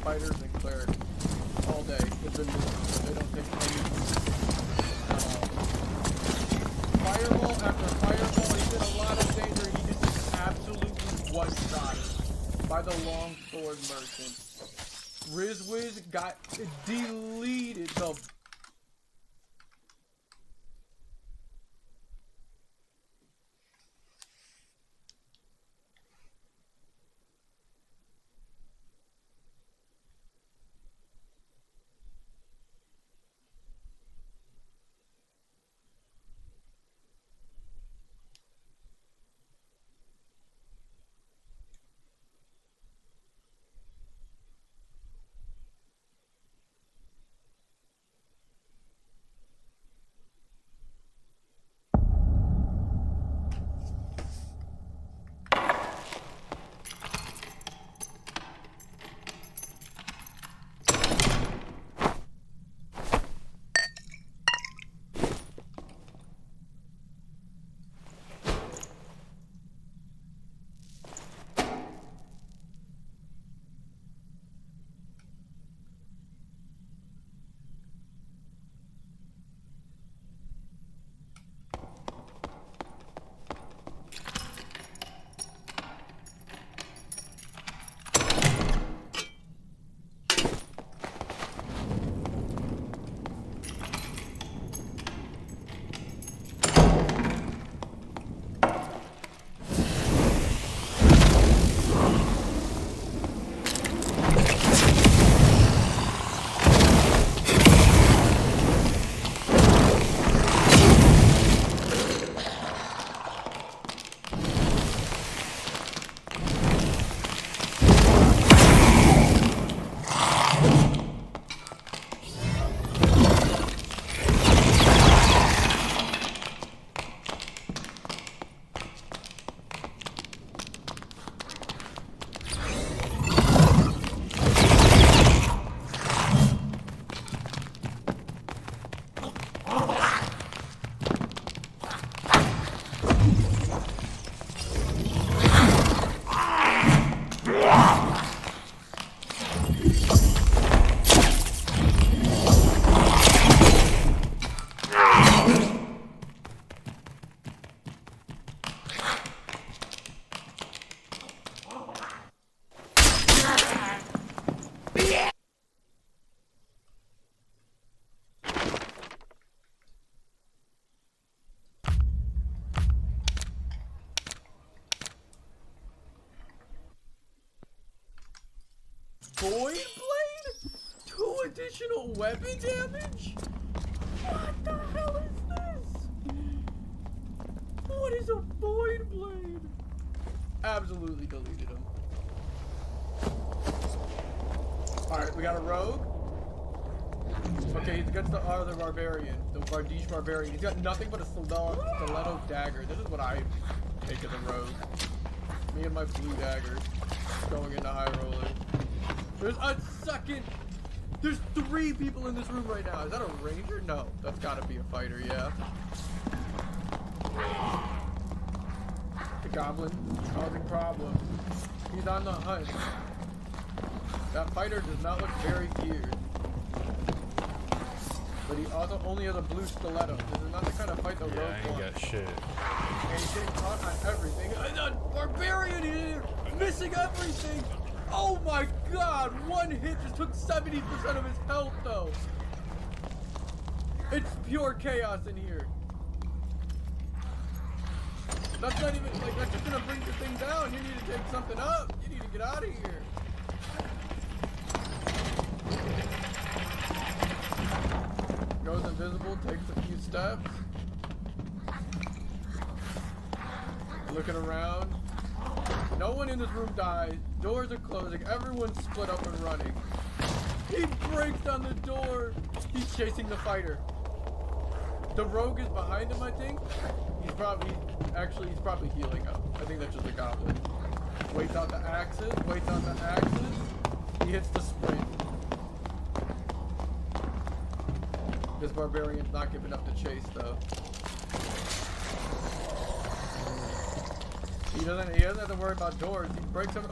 Fighters and Clerics all day. It's been moving. They don't take any at all. Fireball after fireball. He's in a lot of danger. He just absolutely one-shotted by the long sword merchant. Rizwiz got deleted. The Void Blade? 2 additional weapon damage? What the hell is this? What is a Void Blade? Absolutely deleted him. Alright, we got a rogue. Okay, he's against the other barbarian, the Bardiche Barbarian. He's got nothing but a stiletto dagger. This is what I take as a rogue. Me and my blue dagger going into high rolling. There's a second. There's 3 people in this room right now. Is that a ranger? No, that's gotta be a fighter, yeah. The goblin causing problems. He's on the hunt. That fighter does not look very geared. But he also only has a blue stiletto. This is not the kind of fight the rogue wants. I ain't got shit. And he's getting caught on everything. And a barbarian here! Missing everything! Oh my god! One hit just took 70% of his health though! It's pure chaos in here. That's not even, like, that's just gonna bring the thing down. You need to take something up. You need to get out of here. Goes invisible, takes a few steps. Looking around. No one in this room dies. Doors are closing. Everyone's split up and running. He breaks down the door. He's chasing the fighter. The rogue is behind him, I think. He's probably healing up. I think that's just a goblin. Waits out the axes. Waits out the axes. He hits the sprint. This barbarian's not giving up the chase, though. He doesn't have to worry about doors. He breaks them.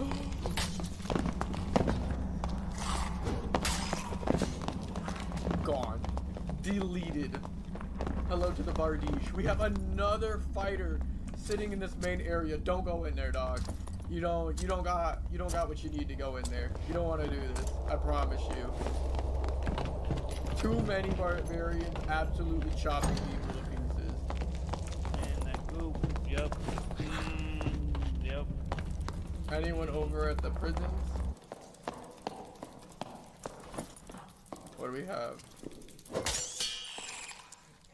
Gone. Deleted. Hello to the Bardiche. We have another fighter sitting in this main area. Don't go in there, dog. You don't got what you need to go in there. You don't want to do this. I promise you. Too many barbarians absolutely chopping people to pieces. And that goop. Yep. Yep. Anyone over at the prisons? What do we have?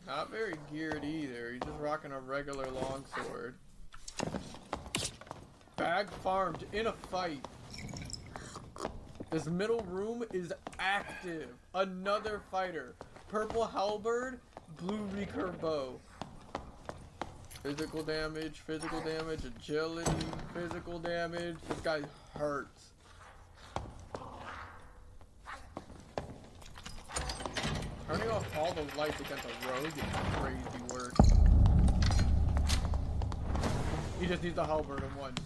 Not very geared either. He's just rocking a regular longsword. Bag farmed in a fight. This middle room is active. Another fighter. Purple halberd, blue recurve bow. Physical damage, agility, physical damage. This guy hurts. Turning off all the lights against a rogue is crazy work. He just needs the halberd in once.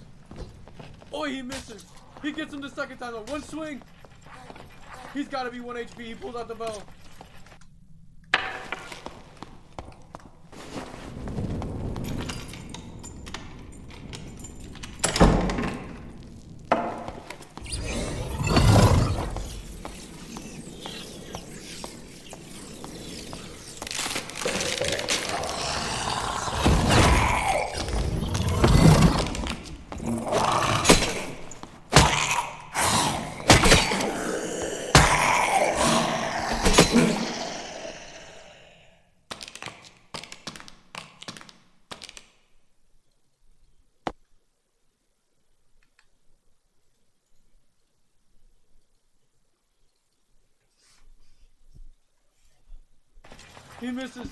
Oh, he misses. He gets him the second time though. One swing. He's got to be 1 HP. He pulls out the bow. He misses.